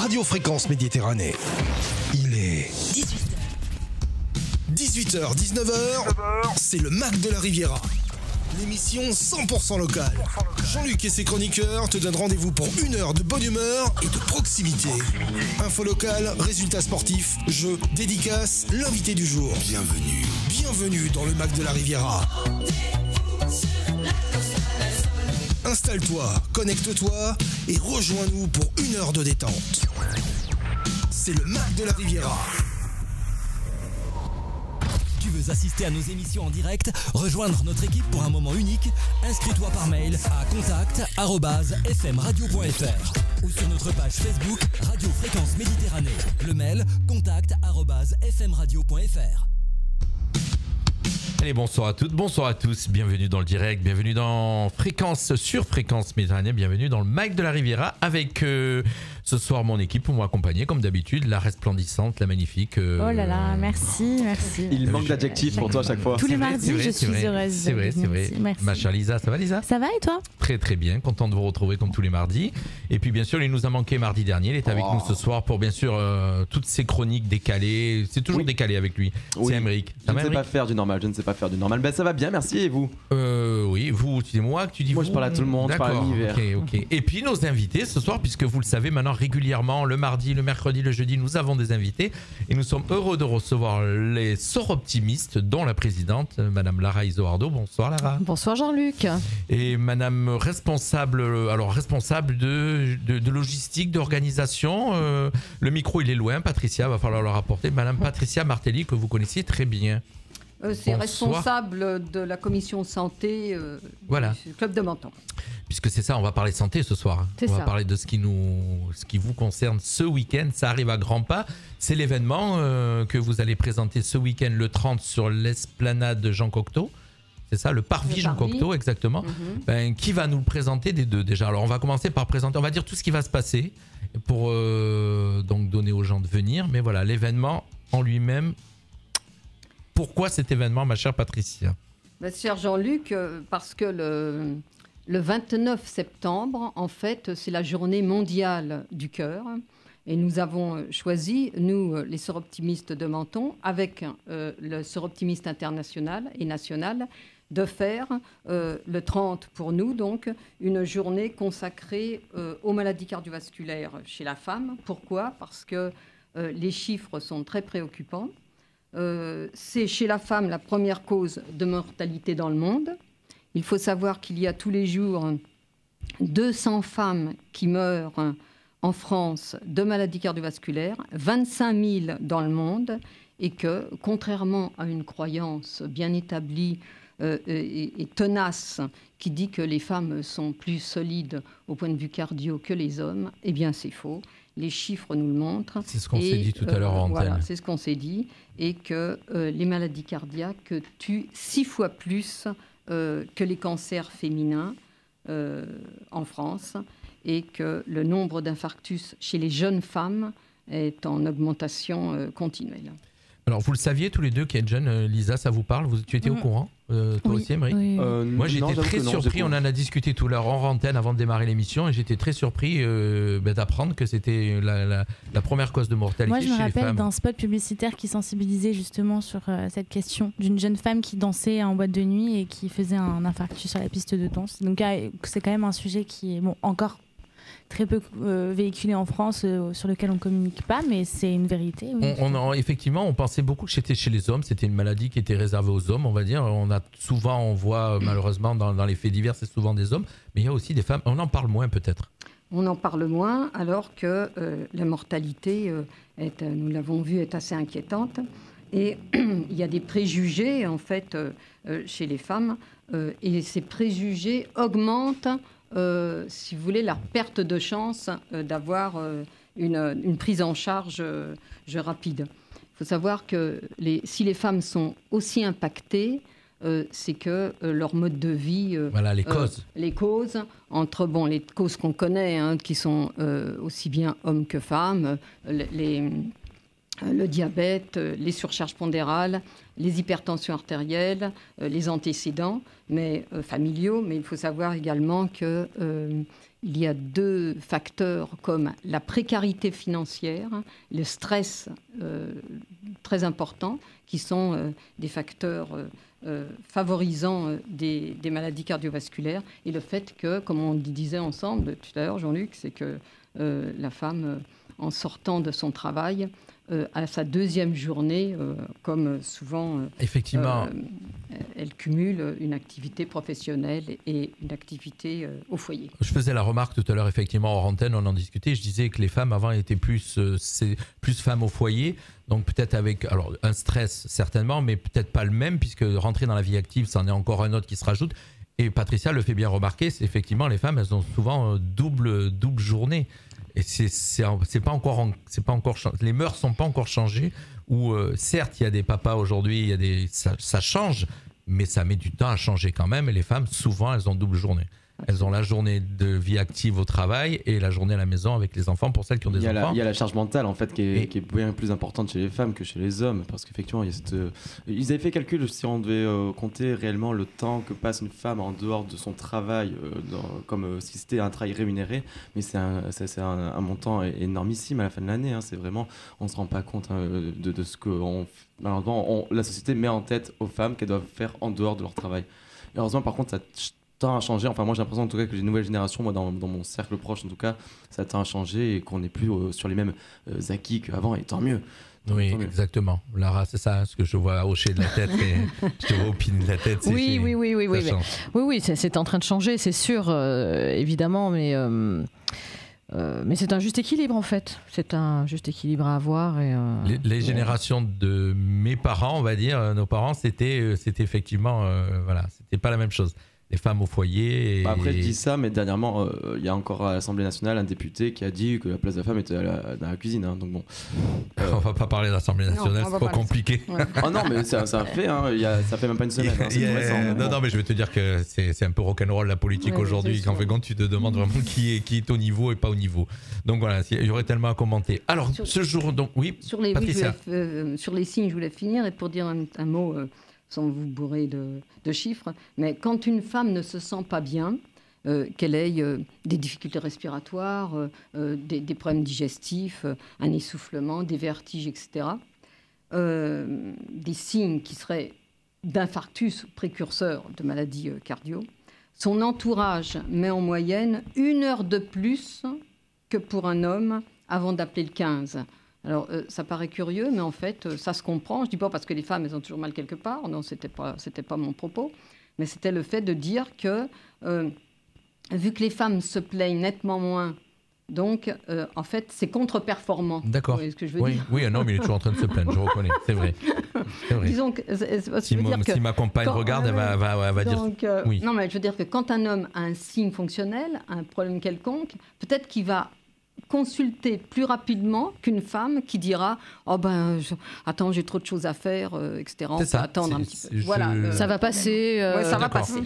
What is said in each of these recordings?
Radio Fréquence Méditerranée. Il est 18h, 19h, c'est le Mac de la Riviera. L'émission 100% locale. Jean-Luc et ses chroniqueurs te donnent rendez-vous pour une heure de bonne humeur et de proximité. Info locale, résultats sportifs, jeux, dédicaces, l'invité du jour. Bienvenue dans le Mac de la Riviera. Installe-toi, connecte-toi et rejoins-nous pour une heure de détente. C'est le Mac de la Riviera. Tu veux assister à nos émissions en direct, rejoindre notre équipe pour un moment unique? Inscris-toi par mail à contact@fmradio.fr ou sur notre page Facebook Radio Fréquence Méditerranée. Le mail contact@fmradio.fr. Allez, bonsoir à toutes, bonsoir à tous, bienvenue dans le direct, bienvenue dans Fréquence sur Fréquence Méditerranée, bienvenue dans le Mac de la Riviera avec ce soir mon équipe pour m'accompagner comme d'habitude, la resplendissante, la magnifique. Oh là là, merci. Il manque d'adjectifs pour toi à chaque fois. Tous les mardis, je suis heureuse. C'est vrai. Merci. Ma chère Lisa, ça va Lisa? Ça va et toi? Très très bien, content de vous retrouver comme tous les mardis. Et puis bien sûr, il nous a manqué mardi dernier, il est avec nous ce soir pour bien sûr toutes ces chroniques décalées. C'est toujours décalé avec lui. Oui. C'est Aymeric. Je ne sais pas faire du normal, Ben ça va bien, merci, et vous? Oui, vous, tu dis moi, tu dis moi vous. Je parle à tout le monde, je parle à l'univers. Ok. Et puis nos invités ce soir, puisque vous le savez maintenant régulièrement, le mardi, le mercredi, le jeudi, nous avons des invités. Et nous sommes heureux de recevoir les soroptimistes, dont la présidente, Madame Lara Isoardo. Bonsoir Lara. Bonsoir Jean-Luc. Et Madame responsable de logistique, d'organisation. Le micro il est loin, Patricia, va falloir le rapporter. Madame Patricia Martelly, que vous connaissiez très bien. C'est responsable de la commission santé du club de Menton. Puisque c'est ça, on va parler santé ce soir. On va parler de ce qui vous concerne ce week-end. Ça arrive à grands pas. C'est l'événement que vous allez présenter ce week-end, le 30, sur l'esplanade de Jean Cocteau. C'est ça, le parvis Jean Cocteau, exactement. Qui va nous le présenter des deux déjà? Alors, on va commencer par présenter, on va dire tout ce qui va se passer pour donc donner aux gens de venir. Mais voilà, l'événement en lui-même. Pourquoi cet événement, ma chère Patricia? Cher Jean-Luc, parce que le 29 septembre, en fait, c'est la journée mondiale du cœur. Et nous avons choisi, nous, les soroptimistes de Menton, avec le soroptimiste international et national, de faire le 30 pour nous, donc, une journée consacrée aux maladies cardiovasculaires chez la femme. Pourquoi? Parce que les chiffres sont très préoccupants. C'est chez la femme la première cause de mortalité dans le monde. Il faut savoir qu'il y a tous les jours 200 femmes qui meurent en France de maladies cardiovasculaires, 25 000 dans le monde, et que, contrairement à une croyance bien établie et tenace qui dit que les femmes sont plus solides au point de vue cardio que les hommes, eh bien c'est faux. Les chiffres nous le montrent. C'est ce qu'on s'est dit tout à l'heure en antenne. Voilà, c'est ce qu'on s'est dit. Et que les maladies cardiaques tuent 6 fois plus que les cancers féminins en France. Et que le nombre d'infarctus chez les jeunes femmes est en augmentation continuelle. Alors, vous le saviez tous les deux qui êtes jeunes, Lisa, ça vous parle? Tu étais au courant? Toi aussi, Aymeric? Moi, j'étais très surpris. On en a discuté tout à l'heure en antenne avant de démarrer l'émission, et j'étais très surpris d'apprendre que c'était la première cause de mortalité chez les femmes. Moi, je me rappelle d'un spot publicitaire qui sensibilisait justement sur cette question d'une jeune femme qui dansait en boîte de nuit et qui faisait un infarctus sur la piste de danse. Donc, c'est quand même un sujet qui est encore très peu véhiculé en France, sur lequel on ne communique pas, mais c'est une vérité. Oui. Effectivement, on pensait beaucoup que c'était chez les hommes, c'était une maladie qui était réservée aux hommes, on va dire. On voit malheureusement dans les faits divers, c'est souvent des hommes, mais il y a aussi des femmes. On en parle moins peut-être. On en parle moins, alors que la mortalité, nous l'avons vu, est assez inquiétante. Et il y a des préjugés, en fait, chez les femmes, et ces préjugés augmentent si vous voulez, leur perte de chance d'avoir une prise en charge rapide. Il faut savoir que si les femmes sont aussi impactées, c'est que leur mode de vie... voilà, les causes. Les causes, les causes qu'on connaît, qui sont aussi bien hommes que femmes, le diabète, les surcharges pondérales, les hypertensions artérielles, les antécédents familiaux. Mais il faut savoir également qu'il y a 2 facteurs comme la précarité financière, le stress très important, qui sont des facteurs favorisant des maladies cardiovasculaires. Et le fait que, comme on disait ensemble tout à l'heure, Jean-Luc, c'est que la femme, en sortant de son travail, à sa 2e journée, comme souvent, effectivement, elle cumule une activité professionnelle et une activité au foyer. Je faisais la remarque tout à l'heure, effectivement, hors antenne, on en discutait, je disais que les femmes avant étaient plus femmes au foyer, donc peut-être avec un stress certainement, mais peut-être pas le même, puisque rentrer dans la vie active, c'en est encore un autre qui se rajoute. Et Patricia le fait bien remarquer, c'est effectivement les femmes, elles ont souvent double journée. Et c'est pas encore les mœurs sont pas encore changées. Ou certes, il y a des papas aujourd'hui, ça change, mais ça met du temps à changer quand même. Et les femmes, souvent, elles ont double journée. Elles ont la journée de vie active au travail et la journée à la maison avec les enfants pour celles qui ont des enfants. Il y a la charge mentale en fait qui est bien plus importante chez les femmes que chez les hommes, parce qu'effectivement il y a ils avaient fait calcul si on devait compter réellement le temps que passe une femme en dehors de son travail comme si c'était un travail rémunéré, mais c'est un montant énormissime à la fin de l'année, hein. C'est vraiment, on se rend pas compte de ce que la société met en tête aux femmes qu'elles doivent faire en dehors de leur travail. Et heureusement par contre ça tend à changer. Enfin, moi j'ai l'impression en tout cas que les nouvelles générations, moi dans mon cercle proche en tout cas, ça tend à changer et qu'on n'est plus sur les mêmes acquis qu'avant, et tant mieux. Oui, exactement. Lara, c'est ça, ce que je vois hocher de la tête et je te vois opiner de la tête. Oui, c'est en train de changer, c'est sûr, évidemment, mais c'est un juste équilibre en fait. C'est un juste équilibre à avoir. Et, les générations de mes parents, on va dire, nos parents, c'était effectivement, c'était pas la même chose. Les femmes au foyer. Après, je dis ça, mais dernièrement, il y a encore à l'Assemblée nationale un député qui a dit que la place de la femme était dans la cuisine. Hein, donc bon. On va pas parler de l'Assemblée nationale, c'est trop compliqué. Ouais. Oh non, mais ça fait, hein, ça fait même pas une semaine. Non, mais je vais te dire que c'est un peu rock'n'roll la politique aujourd'hui. Quand tu te demandes vraiment qui est au niveau et pas au niveau. Donc voilà, il y aurait tellement à commenter. Alors, ce jour, donc, oui, Patricia. Sur les signes, je voulais finir et pour dire un mot. Sans vous bourrer de chiffres, mais quand une femme ne se sent pas bien, qu'elle ait des difficultés respiratoires, des problèmes digestifs, un essoufflement, des vertiges, etc., des signes qui seraient d'infarctus précurseurs de maladies cardio, son entourage met en moyenne 1 heure de plus que pour un homme avant d'appeler le 15. Alors, ça paraît curieux, mais en fait, ça se comprend. Je ne dis pas parce que les femmes, elles ont toujours mal quelque part. Non, ce n'était pas mon propos. Mais c'était le fait de dire que, vu que les femmes se plaignent nettement moins, donc, en fait, c'est contre-performant. D'accord. Vous voyez ce que je veux dire ? Oui, non, mais il est toujours en train de se plaindre, je reconnais. C'est vrai. Disons que, si ma compagne regarde, elle va dire oui. Non, mais je veux dire que quand un homme a un signe fonctionnel, un problème quelconque, peut-être qu'il va consulter plus rapidement qu'une femme qui dira attends, j'ai trop de choses à faire, etc. On peut attendre un petit peu. Ça va passer. Ça va passer.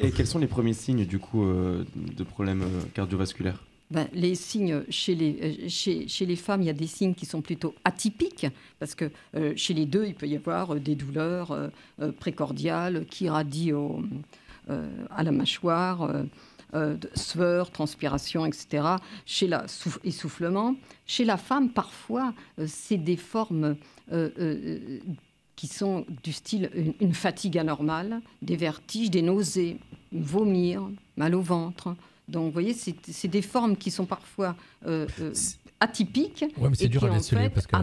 Et quels sont les premiers signes du coup de problèmes cardiovasculaires ? Les signes chez les femmes, il y a des signes qui sont plutôt atypiques parce que chez les deux, il peut y avoir des douleurs précordiales qui irradient à la mâchoire. De sueur, transpiration, etc. Chez essoufflement. Chez la femme, parfois, c'est des formes qui sont du style une fatigue anormale, des vertiges, des nausées, vomir, mal au ventre. Donc, vous voyez, c'est des formes qui sont parfois atypiques. Oui, mais c'est dur à déceler parce que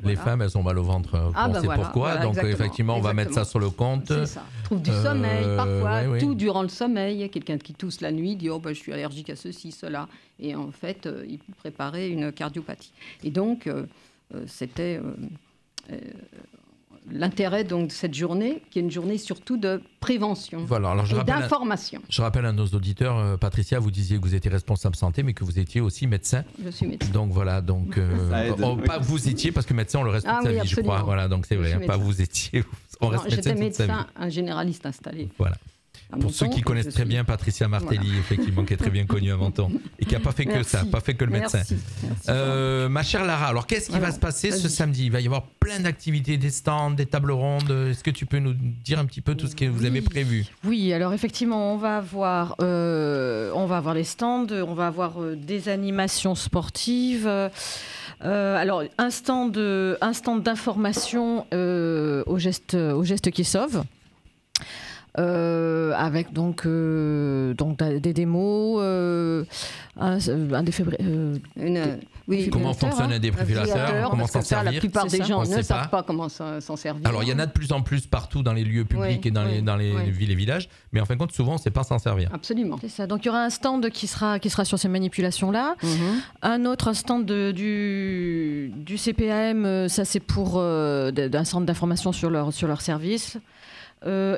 les femmes, elles ont mal au ventre. On sait pourquoi. Donc, effectivement, on va mettre ça sur le compte. C'est ça. Trouve du sommeil, parfois, tout durant le sommeil. Quelqu'un qui tousse la nuit dit je suis allergique à ceci, cela. Et en fait, il préparait une cardiopathie. Et donc, c'était l'intérêt donc, de cette journée, qui est une journée surtout de prévention et d'information. Je rappelle à nos auditeurs, Patricia, vous disiez que vous étiez responsable santé, mais que vous étiez aussi médecin. Je suis médecin. Donc voilà, pas vous étiez, parce que médecin, on le reste toute sa vie, je crois. Voilà, donc c'est vrai, pas vous étiez, on reste médecin toute sa vie. J'étais médecin, un généraliste installé. Voilà. Pour ceux qui connaissent très bien Patricia Martelly, effectivement, qui est très bien connue à Menton et qui n'a pas fait que ça, pas fait que le médecin. Ma chère Lara, alors qu'est-ce qui va se passer ce samedi? Il va y avoir plein d'activités, des stands, des tables rondes. Est-ce que tu peux nous dire un petit peu tout ce que vous avez prévu? Oui, alors effectivement, on va avoir les stands, on va avoir des animations sportives. Alors un stand d'information aux gestes qui sauvent. Avec donc des démos, un défibrillateur. Comment fonctionne un défibrillateur? Comment s'en servir? La plupart des gens ne savent pas comment s'en servir. Alors il y en a de plus en plus partout dans les lieux publics et dans les villes et villages, mais en fin de compte souvent on ne sait pas s'en servir. Absolument. C'est ça. Donc il y aura un stand qui sera sur ces manipulations-là. Un stand du CPAM, ça c'est pour un centre d'information sur leur service.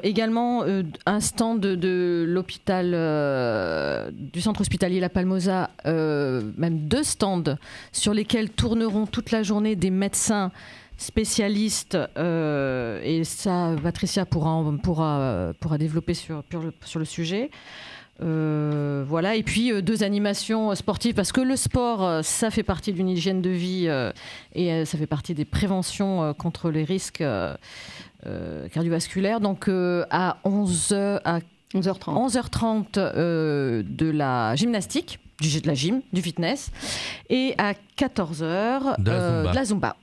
Également un stand de l'hôpital du centre hospitalier La Palmosa, même 2 stands sur lesquels tourneront toute la journée des médecins spécialistes et ça Patricia pourra développer sur le sujet. Voilà, et puis 2 animations sportives parce que le sport ça fait partie d'une hygiène de vie et ça fait partie des préventions contre les risques cardiovasculaires. Donc à 11h30 de la gymnastique, de la gym, du fitness, et à 14h de la Zumba.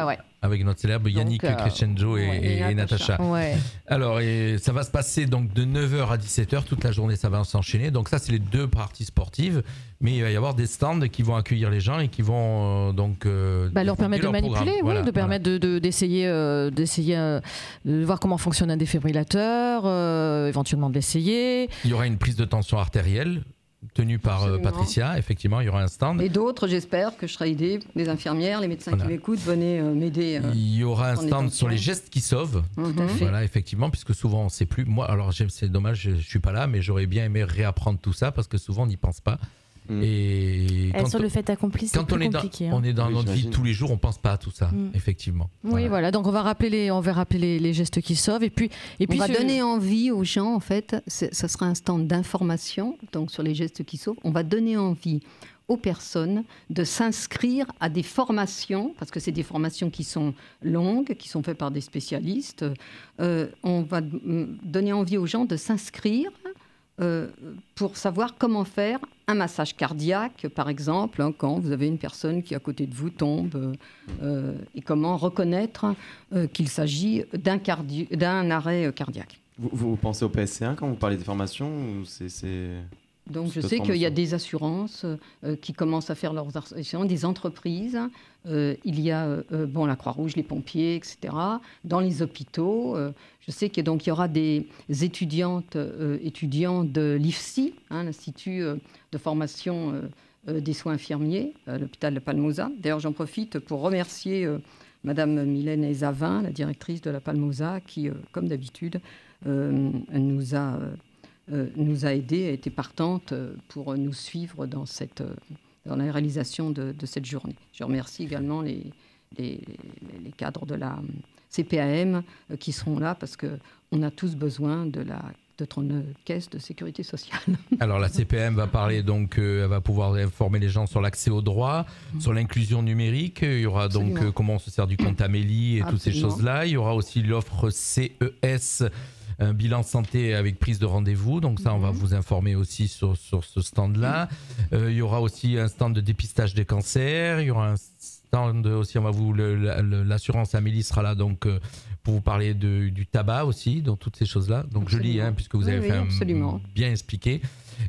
Ouais. Avec notre célèbre Yannick Crescenzo et Natacha. Ouais. Alors, ça va se passer donc de 9h à 17h, toute la journée ça va s'enchaîner. Donc ça c'est les 2 parties sportives, mais il va y avoir des stands qui vont accueillir les gens et qui vont leur permettre de manipuler, de permettre d'essayer de voir comment fonctionne un défibrillateur, éventuellement de l'essayer. Il y aura une prise de tension artérielle tenue par Patricia, effectivement, il y aura un stand. Et d'autres, j'espère que je serai aidée, les infirmières, les médecins qui m'écoutent, venez m'aider. Il y aura un stand sur les gestes qui sauvent. Voilà, effectivement, puisque souvent on ne sait plus. Moi, alors c'est dommage, je ne suis pas là, mais j'aurais bien aimé réapprendre tout ça parce que souvent on n'y pense pas. Et sur le fait accompli, c'est plus compliqué. On est dans notre vie de tous les jours, on ne pense pas à tout ça, effectivement. Oui, voilà. Donc on va rappeler les gestes qui sauvent et puis on va donner envie aux gens. En fait, ça sera un stand d'information donc sur les gestes qui sauvent. On va donner envie aux personnes de s'inscrire à des formations, parce que c'est des formations qui sont longues, qui sont faites par des spécialistes. On va donner envie aux gens de s'inscrire pour savoir comment faire un massage cardiaque, par exemple, quand vous avez une personne qui à côté de vous tombe, et comment reconnaître qu'il s'agit d'un arrêt cardiaque. Vous pensez au PSC1 quand vous parlez des formations ou Donc je sais qu'il y a des assurances qui commencent à faire leurs assurances, des entreprises. Il y a la Croix-Rouge, les pompiers, etc. Dans les hôpitaux, je sais qu'il y aura des étudiants de l'IFSI, l'Institut de formation des soins infirmiers, à l'hôpital de Palmosa. D'ailleurs, j'en profite pour remercier Madame Mylène Ezavin, la directrice de la Palmosa, qui, comme d'habitude, nous a aidés, a été partante pour nous suivre dans la réalisation de cette journée. Je remercie également les cadres de la CPAM qui seront là parce qu'on a tous besoin de notre caisse de sécurité sociale. Alors la CPAM va parler donc, elle va pouvoir informer les gens sur l'accès aux droits, sur l'inclusion numérique. Il y aura donc comment on se sert du compte Amélie et toutes ces choses-là. Il y aura aussi l'offre CES. Un bilan santé avec prise de rendez-vous, donc ça on va vous informer aussi sur ce stand-là. Il y aura aussi un stand de dépistage des cancers, il y aura un stand aussi, l'assurance Amélie sera là donc pour vous parler du tabac aussi, donc toutes ces choses-là. Donc je lis puisque vous avez bien expliqué.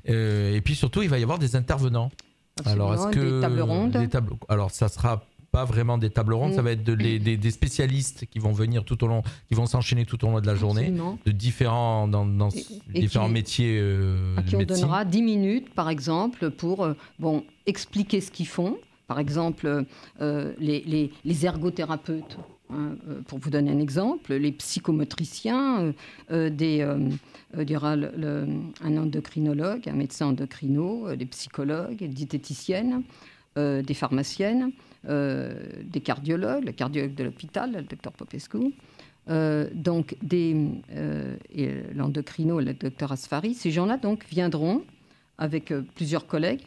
Et puis surtout il va y avoir des intervenants. Absolument. Alors est-ce que des tables rondes. Alors ça sera pas vraiment des tables rondes, ça va être des spécialistes qui vont venir qui vont s'enchaîner tout au long de la journée, de différents métiers. À qui on donnera 10 minutes, par exemple, pour expliquer ce qu'ils font. Par exemple, les ergothérapeutes, pour vous donner un exemple, les psychomotriciens, un endocrinologue, un médecin endocrino, des psychologues, des diététiciennes, des pharmaciennes, des cardiologues, le cardiologue de l'hôpital, le docteur Popescu, donc l'endocrino, le docteur Asfari, ces gens-là donc viendront avec plusieurs collègues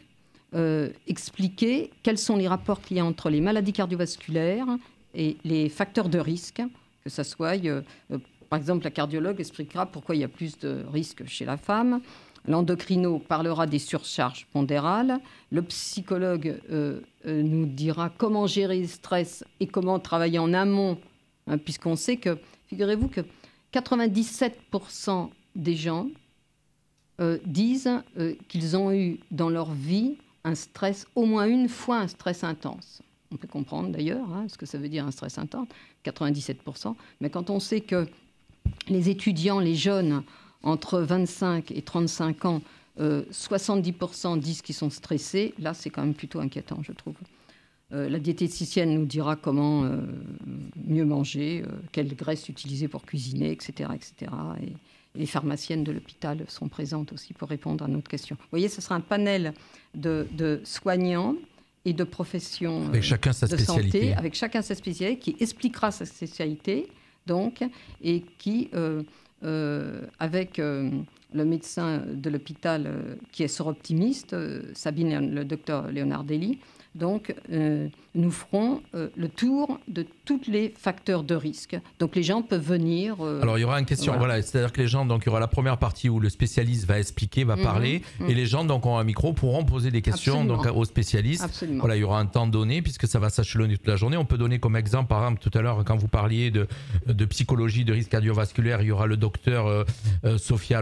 expliquer quels sont les rapports qu'il y a entre les maladies cardiovasculaires et les facteurs de risque, que ce soit, par exemple, la cardiologue expliquera pourquoi il y a plus de risques chez la femme, l'endocrino parlera des surcharges pondérales, le psychologue nous dira comment gérer le stress et comment travailler en amont, hein, puisqu'on sait que, figurez-vous que 97% des gens disent qu'ils ont eu dans leur vie un stress, au moins une fois un stress intense. On peut comprendre d'ailleurs ce que ça veut dire un stress intense, 97%. Mais quand on sait que les étudiants, les jeunes, entre 25 et 35 ans, 70% disent qu'ils sont stressés, là c'est quand même plutôt inquiétant, je trouve. La diététicienne nous dira comment mieux manger, quelle graisse utiliser pour cuisiner, etc. etc. Et les pharmaciennes de l'hôpital sont présentes aussi pour répondre à notre question. Vous voyez, ce sera un panel de soignants et de professions avec chacun sa spécialité. Santé, avec chacun sa spécialité, qui expliquera sa spécialité, donc, et qui, avec le médecin de l'hôpital qui est soroptimiste, Sabine, le docteur Leonardelli, donc, nous ferons le tour de tous les facteurs de risque. Donc, les gens peuvent venir... Alors, il y aura une question, voilà. C'est-à-dire que les gens, donc, il y aura la première partie où le spécialiste va expliquer, va parler, et les gens, donc, ont un micro, pourront poser des questions donc, aux spécialistes. Absolument. Voilà, il y aura un temps donné, puisque ça va s'échelonner toute la journée. On peut donner comme exemple, par exemple, tout à l'heure, quand vous parliez de psychologie, de risque cardiovasculaire, il y aura le docteur Sophia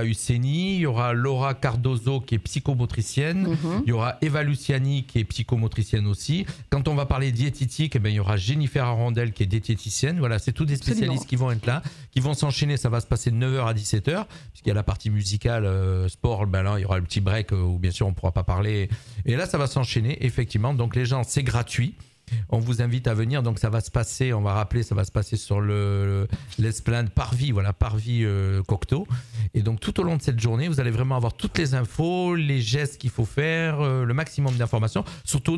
Usseni, il y aura Laura Cardozo, qui est psychomotricienne, il y aura Eva Luciani, qui est psychomotricienne aussi. Quand on va parler diététique, il y aura Jennifer Arondel, qui est diététicienne. Voilà, c'est tous des spécialistes qui vont être là, qui vont s'enchaîner. Ça va se passer de 9h à 17h, puisqu'il y a la partie musicale, sport, là, il y aura le petit break où bien sûr on ne pourra pas parler. Et là, ça va s'enchaîner, effectivement. Donc les gens, c'est gratuit. On vous invite à venir, donc ça va se passer, on va rappeler, ça va se passer sur l'esplanade Parvis, voilà, Parvis Cocteau. Et donc tout au long de cette journée, vous allez vraiment avoir toutes les infos, les gestes qu'il faut faire, le maximum d'informations. Surtout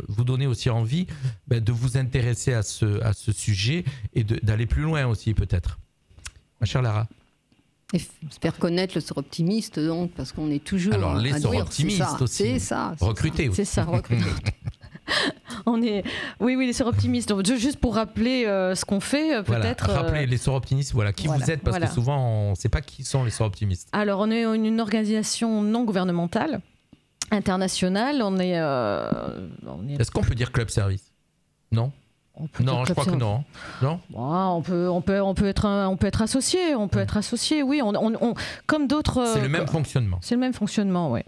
vous donner aussi envie de vous intéresser à ce sujet et d'aller plus loin aussi peut-être. Ma chère Lara. J'espère connaître le soroptimiste, donc, parce qu'on est toujours... Alors les soroptimistes aussi. C'est ça. Recrutés aussi. C'est ça, recrutés. Oui, les soroptimistes. Donc, juste pour rappeler ce qu'on fait, peut-être. Voilà, rappeler les soroptimistes, qui vous êtes, parce que souvent on ne sait pas qui sont les soroptimistes. Alors, on est une organisation non gouvernementale, internationale. Est-ce qu'on peut dire club service ? Non ? Non, je crois que non. Non. On peut être associé. On peut être associé. Oui, comme d'autres. C'est le même fonctionnement. C'est le même fonctionnement, oui.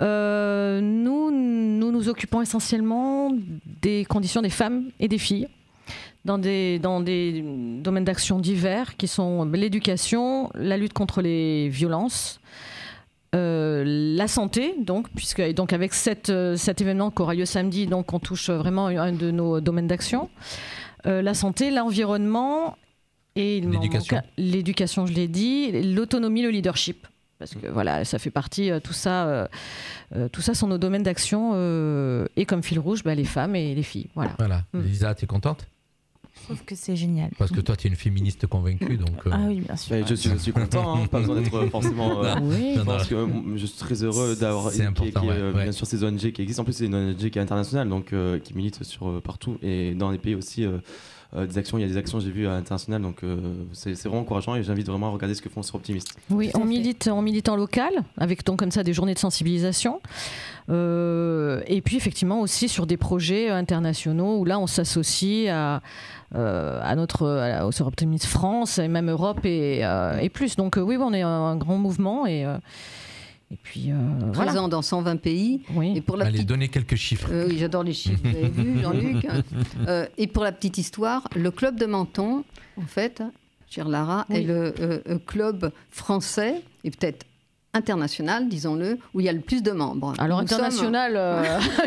Nous occupons essentiellement des conditions des femmes et des filles dans des domaines d'action divers qui sont l'éducation, la lutte contre les violences. La santé, donc avec cet événement qui aura lieu samedi, donc on touche vraiment un de nos domaines d'action. La santé, l'environnement et l'éducation, je l'ai dit, l'autonomie, le leadership. Parce que voilà, ça fait partie, tout ça sont nos domaines d'action et comme fil rouge, les femmes et les filles. Voilà. Lisa, t'es contente ? Je trouve que c'est génial. Parce que toi, tu es une féministe convaincue, donc... Ah oui, bien sûr. Je suis content, pas besoin d'être forcément... Parce que je suis très heureux d'avoir... C'est important, bien sûr, ces ONG qui existent. En plus, c'est une ONG qui est internationale, donc qui milite partout. Et dans les pays aussi, des actions, il y a des actions, j'ai vu, à l'international. Donc c'est vraiment encourageant et j'invite vraiment à regarder ce que font Soroptimistes. Oui, on milite en local, avec donc comme ça des journées de sensibilisation. Et puis effectivement aussi sur des projets internationaux où là, on s'associe au Soroptimistes France et même Europe et plus. Donc oui, on est un grand mouvement et puis présent dans 120 pays. Oui. Et pour Allez, donnez quelques chiffres. Oui, j'adore les chiffres. Vous avez vu, Jean-Luc. Et pour la petite histoire, le club de Menton, en fait, chère Lara, est le club français et peut-être international, disons-le, où il y a le plus de membres. Alors international,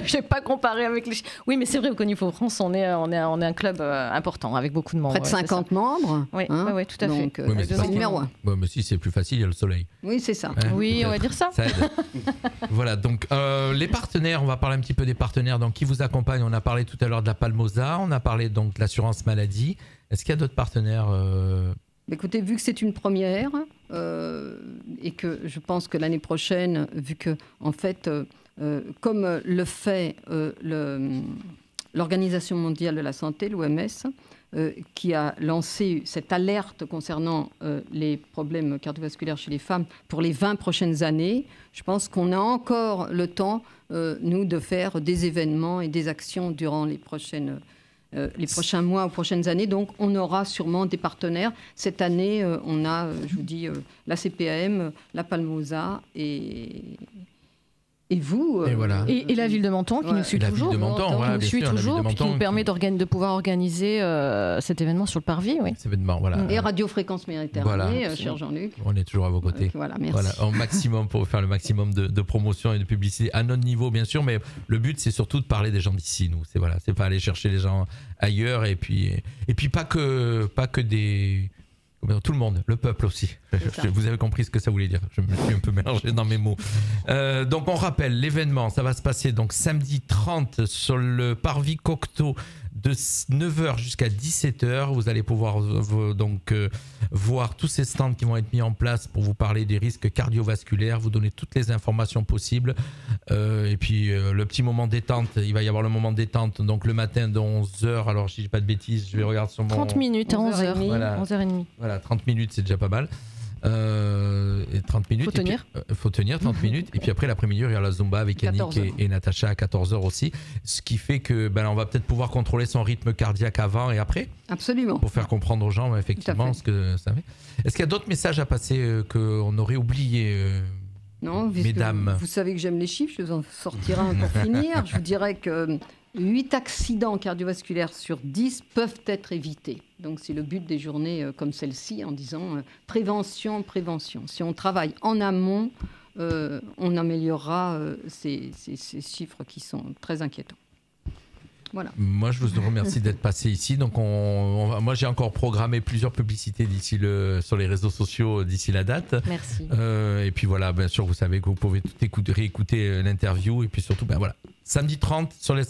je n'ai pas comparé avec les... Oui, mais c'est vrai qu'au niveau France, on est un club important, avec beaucoup de membres. Près de 50 membres. Oui, oui, tout à fait. Donc, c'est numéro 1. Mais si c'est plus facile, il y a le soleil. Oui, c'est ça. Oui, on va dire ça. Ça aide. Voilà, donc les partenaires, on va parler un petit peu des partenaires donc, qui vous accompagnent. On a parlé tout à l'heure de la Palmosa, on a parlé donc de l'assurance maladie. Est-ce qu'il y a d'autres partenaires Écoutez, vu que c'est une première et que je pense que l'année prochaine, vu que, en fait, comme le fait l'Organisation mondiale de la santé, l'OMS, qui a lancé cette alerte concernant les problèmes cardiovasculaires chez les femmes pour les 20 prochaines années, je pense qu'on a encore le temps, nous, de faire des événements et des actions durant les prochains mois ou prochaines années. Donc, on aura sûrement des partenaires. Cette année, on a, je vous dis, la CPAM, la Palmosa et vous. Et, voilà. Et la ville de Menton qui nous suit toujours. La ville de Menton, qui nous suit toujours, qui nous permet de pouvoir organiser cet événement sur le parvis. Oui. Cet événement, voilà. Et Radio Fréquence Méditerranée, cher Jean-Luc. On est toujours à vos côtés. Donc, voilà, merci. Voilà, au maximum pour faire le maximum de promotion et de publicité à notre niveau, bien sûr. Mais le but, c'est surtout de parler des gens d'ici, nous. C'est pas aller chercher les gens ailleurs et puis pas que des... Tout le monde, le peuple aussi. Vous avez compris ce que ça voulait dire. Je me suis un peu mélangé dans mes mots. Donc on rappelle, l'événement, ça va se passer donc samedi 30 sur le parvis Cocteau de 9h jusqu'à 17h. Vous allez pouvoir donc voir tous ces stands qui vont être mis en place pour vous parler des risques cardiovasculaires, vous donner toutes les informations possibles. Et puis le petit moment détente, il va y avoir le moment détente donc le matin de 11h. Alors si je dis pas de bêtises, je vais regarder sur mon... 30 minutes à 11h. Voilà. 11h30. Voilà, 30 minutes, c'est déjà pas mal. Et 30 minutes. Faut tenir 30 minutes. Et puis après, l'après-midi, il y a la Zumba avec Yannick et Natacha à 14h aussi. Ce qui fait que on va peut-être pouvoir contrôler son rythme cardiaque avant et après. Absolument. Pour faire comprendre aux gens, effectivement, ce que ça fait. Est-ce qu'il y a d'autres messages à passer qu'on aurait oubliés Non, mesdames. Vous savez que j'aime les chiffres, je vous en sortirai un pour finir. Je vous dirais que 8 accidents cardiovasculaires sur 10 peuvent être évités. Donc c'est le but des journées comme celle-ci en disant prévention, prévention. Si on travaille en amont, on améliorera ces chiffres qui sont très inquiétants. Voilà. Moi, je vous remercie d'être passé ici. Donc, moi, j'ai encore programmé plusieurs publicités sur les réseaux sociaux d'ici la date. Merci. Et puis voilà, bien sûr, vous savez que vous pouvez tout réécouter l'interview. Et puis surtout, voilà, samedi 30 sur les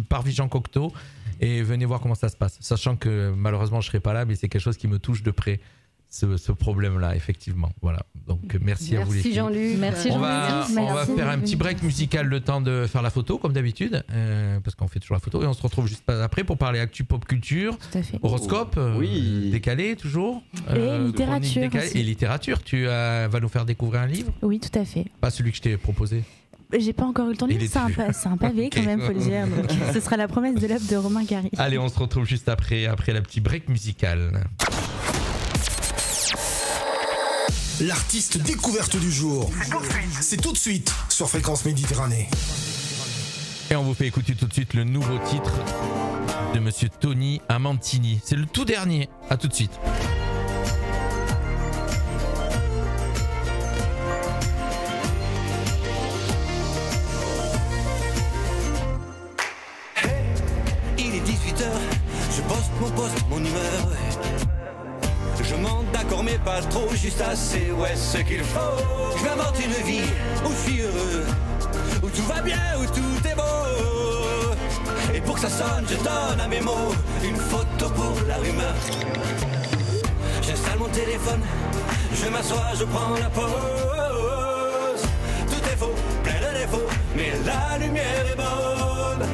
parvis Jean Cocteau. Et venez voir comment ça se passe. Sachant que malheureusement, je ne serai pas là, mais c'est quelque chose qui me touche de près. Ce problème-là, effectivement. Voilà. Donc, merci à vous les filles. Jean-Luc. Merci Jean-Luc. On va faire un petit break musical, le temps de faire la photo, comme d'habitude, parce qu'on fait toujours la photo. Et on se retrouve juste après pour parler actu pop culture, horoscope, décalé toujours. Et littérature. Et littérature. Tu vas nous faire découvrir un livre ? Oui, tout à fait. Pas celui que je t'ai proposé. J'ai pas encore eu le temps de lire, c'est un pavé quand même, faut le dire. Donc, ce sera la promesse de l'œuvre de Romain Gary. Allez, on se retrouve juste après la petite break musicale. L'artiste découverte du jour. C'est tout de suite sur Fréquence Méditerranée. Et on vous fait écouter tout de suite le nouveau titre de Monsieur Tony Amantini. C'est le tout dernier. À tout de suite. Hey, il est 18h, je poste mon poste, mon humeur. Je monte d'accord mais pas trop, juste assez, ouais ce qu'il faut. Je m'invente une vie où je suis heureux, où tout va bien, où tout est beau. Et pour que ça sonne, je donne à mes mots une photo pour la rumeur. J'installe mon téléphone, je m'assois, je prends la pause. Tout est faux, plein de défauts, mais la lumière est bonne.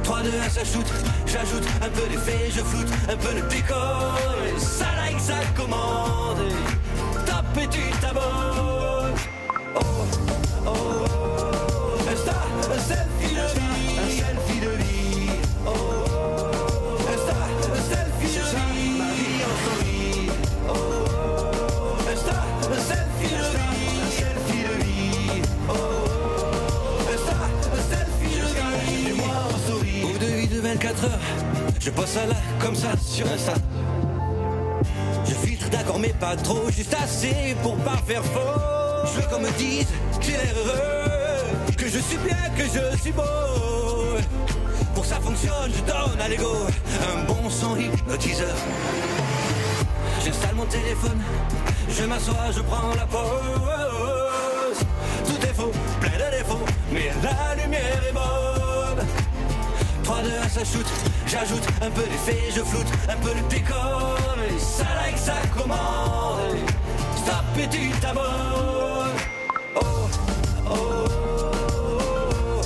3, 2, 1, ça shoot, j'ajoute un peu d'effet, je floute, un peu de décor. Et ça like, ça commande, top et tu t'abonnes. Oh, oh, oh, un star, un selfie de vie, un selfie de vie. Oh, un star, un selfie de vie, ma vie en story. Oh, un star, un selfie de vie, un selfie de vie. Oh, un star, un selfie de vie, et moi en story. Ou de vie de 24 heures, je poste ça là, comme ça, sur Insta. Je filtre d'accord mais pas trop, juste assez pour pas faire faux. Je veux qu'on me dise que j'ai l'air heureux, que je suis bien, que je suis beau. Pour que ça fonctionne, je donne à l'ego un bon son hypnotiseur. J'installe mon téléphone, je m'assois, je prends la pause. Tout est faux, plein de défauts, mais la lumière est bonne. 3, 2, 1, ça shoot, j'ajoute un peu d'effet, je floute un peu le décor. Et ça like, ça commande. Stop et tu t'abonnes. Oh, oh, oh, oh.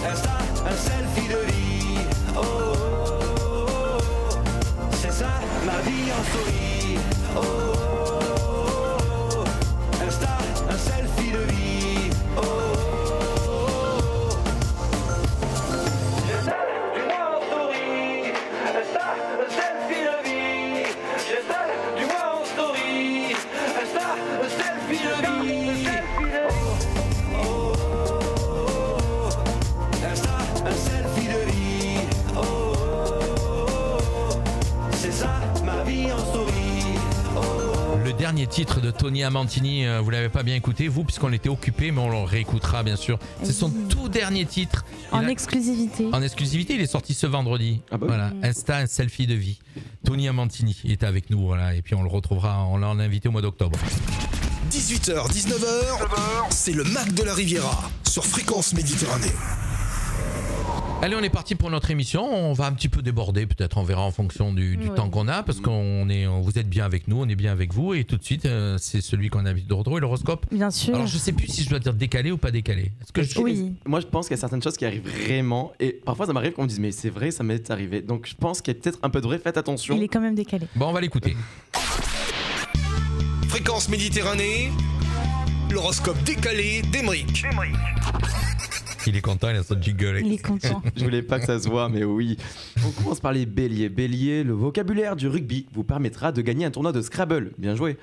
Insta, un selfie de vie. Oh, oh, oh, oh. C'est ça, ma vie en story. Oh, oh, oh, oh. Insta, un selfie de vie. Oh, oh, oh, oh. J'installe du moi en story. Insta, un selfie de vie. J'installe du moi en story. Insta, un selfie de vie. Oh, oh, oh, oh. Insta, un selfie de vie. Oh, oh, oh. C'est ça, ma vie en story. Le dernier titre de Tony Amantini, vous l'avez pas bien écouté, vous, puisqu'on était occupé, mais on le réécoutera bien sûr. C'est son tout dernier titre. En exclusivité. En exclusivité, il est sorti ce vendredi. Ah bah voilà, Insta, un selfie de vie. Tony Amantini, il était avec nous, voilà, et puis on le retrouvera, on l'a invité au mois d'octobre. 18h, 19h, c'est le Mac de la Riviera sur Fréquence Méditerranée. Allez, on est parti pour notre émission. On va un petit peu déborder, peut-être, on verra en fonction du temps qu'on a, parce vous êtes bien avec nous, on est bien avec vous, et tout de suite, c'est celui qu'on a envie de retrouver, l'horoscope. Bien sûr. Alors, je sais plus si je dois dire décalé ou pas décalé. Oui. Moi, je pense qu'il y a certaines choses qui arrivent vraiment, et parfois ça m'arrive qu'on me dise mais c'est vrai, ça m'est arrivé. Donc je pense qu'il y a peut-être un peu de vrai. Faites attention. Il est quand même décalé. Bon, on va l'écouter. Fréquence Méditerranée, l'horoscope décalé d'Emeric. Il est content, il a son jingle. Il est content. Je voulais pas que ça se voit, mais oui. On commence par les béliers. Bélier, le vocabulaire du rugby vous permettra de gagner un tournoi de Scrabble. Bien joué.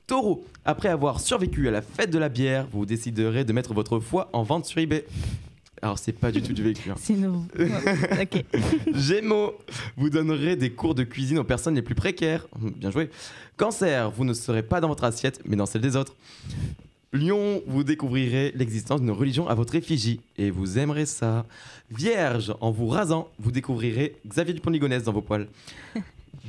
Taureau, après avoir survécu à la fête de la bière, vous déciderez de mettre votre foi en vente sur eBay. Alors, c'est pas du tout du vécu. Hein. C'est nouveau. Ok. Gémeaux, vous donnerez des cours de cuisine aux personnes les plus précaires. Bien joué. Cancer, vous ne serez pas dans votre assiette, mais dans celle des autres. Lion, vous découvrirez l'existence d'une religion à votre effigie et vous aimerez ça. Vierge, en vous rasant, vous découvrirez Xavier Dupont-Ligonnès dans vos poils.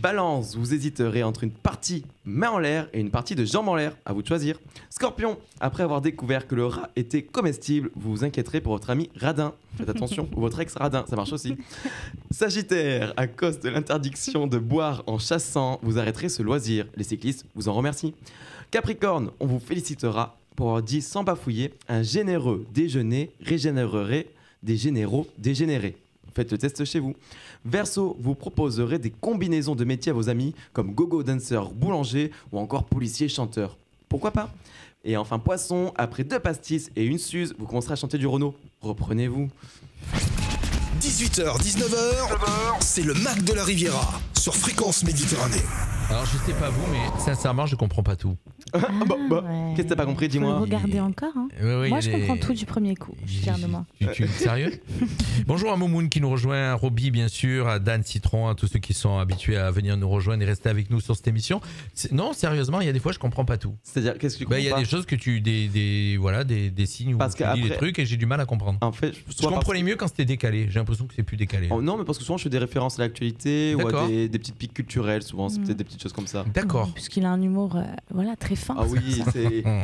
Balance, vous hésiterez entre une partie main en l'air et une partie de jambes en l'air, à vous de choisir. Scorpion, après avoir découvert que le rat était comestible, vous vous inquiéterez pour votre ami radin. Faites attention, ou votre ex radin, ça marche aussi. Sagittaire, à cause de l'interdiction de boire en chassant, vous arrêterez ce loisir. Les cyclistes vous en remercient. Capricorne, on vous félicitera pour avoir dit sans bafouiller, un généreux déjeuner régénérerait des généraux dégénérés. Faites le test chez vous. Verseau, vous proposerez des combinaisons de métiers à vos amis comme gogo danseur, boulanger ou encore policier chanteur. Pourquoi pas? Et enfin Poisson, après 2 pastis et une suze, vous commencerez à chanter du Renaud. Reprenez-vous. 18h, 19h, c'est le Mac de la Riviera sur Fréquence Méditerranée. Alors, je sais pas vous, mais sincèrement, je comprends pas tout. Ouais. Qu'est-ce que t'as pas compris, dis-moi. Faut le regarder encore. Hein. Oui, moi, je comprends tout du premier coup. Fier de moi. Tu es sérieux? Bonjour à Momoun qui nous rejoint, à Roby bien sûr, à Dan Citron, à tous ceux qui sont habitués à venir nous rejoindre et rester avec nous sur cette émission. Non, sérieusement, il y a des fois je comprends pas tout. C'est-à-dire, qu'est-ce que tu comprends? Il y a des choses que des signes où tu lis les trucs et j'ai du mal à comprendre. En fait, je comprenais mieux quand c'était décalé. J'ai l'impression que c'est plus décalé. Oh, non, mais parce que souvent je fais des références à l'actualité ou à des petites piques culturelles. Souvent, c'est peut-être des petites choses comme ça. D'accord. Puisqu'il a un humour, très fin. Ah oui,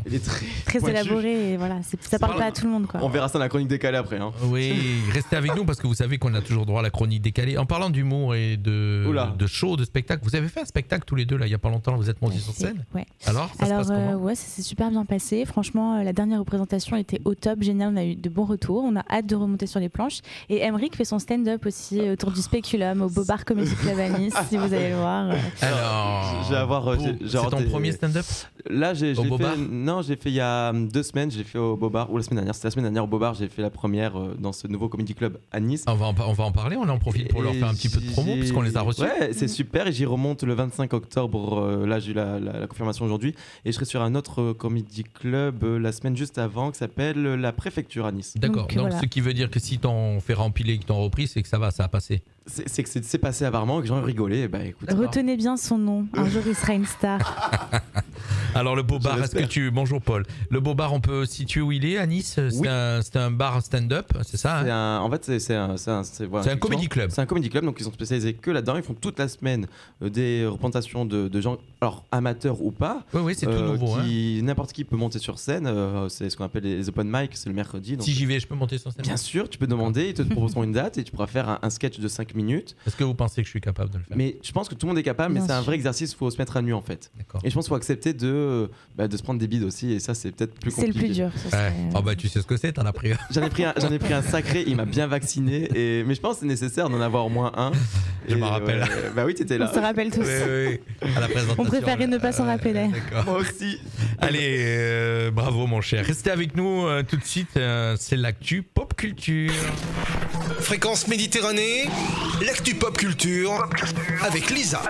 il est très élaboré. Et voilà, ça parle pas à tout le monde, quoi. On verra ça dans la chronique décalée après. Hein. Oui, restez avec nous parce que vous savez qu'on a toujours droit à la chronique décalée. En parlant d'humour et de show, de spectacle, vous avez fait un spectacle tous les deux là, il y a pas longtemps. Vous êtes montés sur scène. Ouais. Alors, ça se passe comment? Ouais, ça s'est super bien passé. Franchement, la dernière représentation était au top, génial. On a eu de bons retours. On a hâte de remonter sur les planches. Et Emeric fait son stand-up aussi autour du Spéculum au Bobard Comedy Club à Nice, si vous allez le voir. Alors, je vais avoir. C'est ton premier stand-up? Là, j'ai fait il y a 2 semaines. J'ai fait au Bobard, ou la semaine dernière. C'était la semaine dernière au Bobard. J'ai fait la première dans ce nouveau comedy club à Nice. On va en parler. On en profite pour leur faire un petit peu de promo puisqu'on les a reçus. Ouais, c'est super. Et j'y remonte le 25 octobre. Là, j'ai eu la confirmation aujourd'hui. Et je serai sur un autre comedy club la semaine juste avant qui s'appelle la Préfecture à Nice. D'accord. Donc ce qui veut dire que si t'en fait rempiler et que t'en repris, c'est que ça a passé. C'est que c'est passé apparemment, que les gens ont rigolé. Bah, écoute, retenez bien son nom. Un jour, il sera une star. Alors le Beau-Bar, est-ce que tu... Bonjour Paul. Le Beau-Bar, on peut situer où il est à Nice? C'est un bar stand-up, c'est ça En fait, c'est un comedy club. C'est un comedy club, donc ils sont spécialisés que là-dedans. Ils font toute la semaine des représentations de gens, alors amateurs ou pas. Oui, c'est tout nouveau. N'importe qui peut monter sur scène. C'est ce qu'on appelle les open mic, c'est le mercredi. Donc... Si j'y vais, je peux monter sur scène? Bien sûr, tu peux demander, ils te proposeront une date et tu pourras faire un sketch de 5 minutes. Est-ce que vous pensez que je suis capable de le faire? Mais je pense que tout le monde est capable, mais c'est un vrai exercice, il faut se mettre à nu en fait. Et je pense qu'il faut accepter de se prendre des bides aussi, et ça c'est peut-être plus compliqué. C'est le plus dur. Oh bah tu sais ce que c'est, t'en as pris un. J'en ai pris un sacré, il m'a bien vacciné, mais je pense que c'est nécessaire d'en avoir au moins un. Je m'en rappelle. Bah oui, t'étais là. On se rappelle tous. Oui. À la présentation. On préférait ne pas s'en rappeler. Moi aussi. Allez, bravo mon cher. Restez avec nous tout de suite, c'est l'actu pop culture. Fréquence Méditerranée, l'actu pop culture avec Lisa.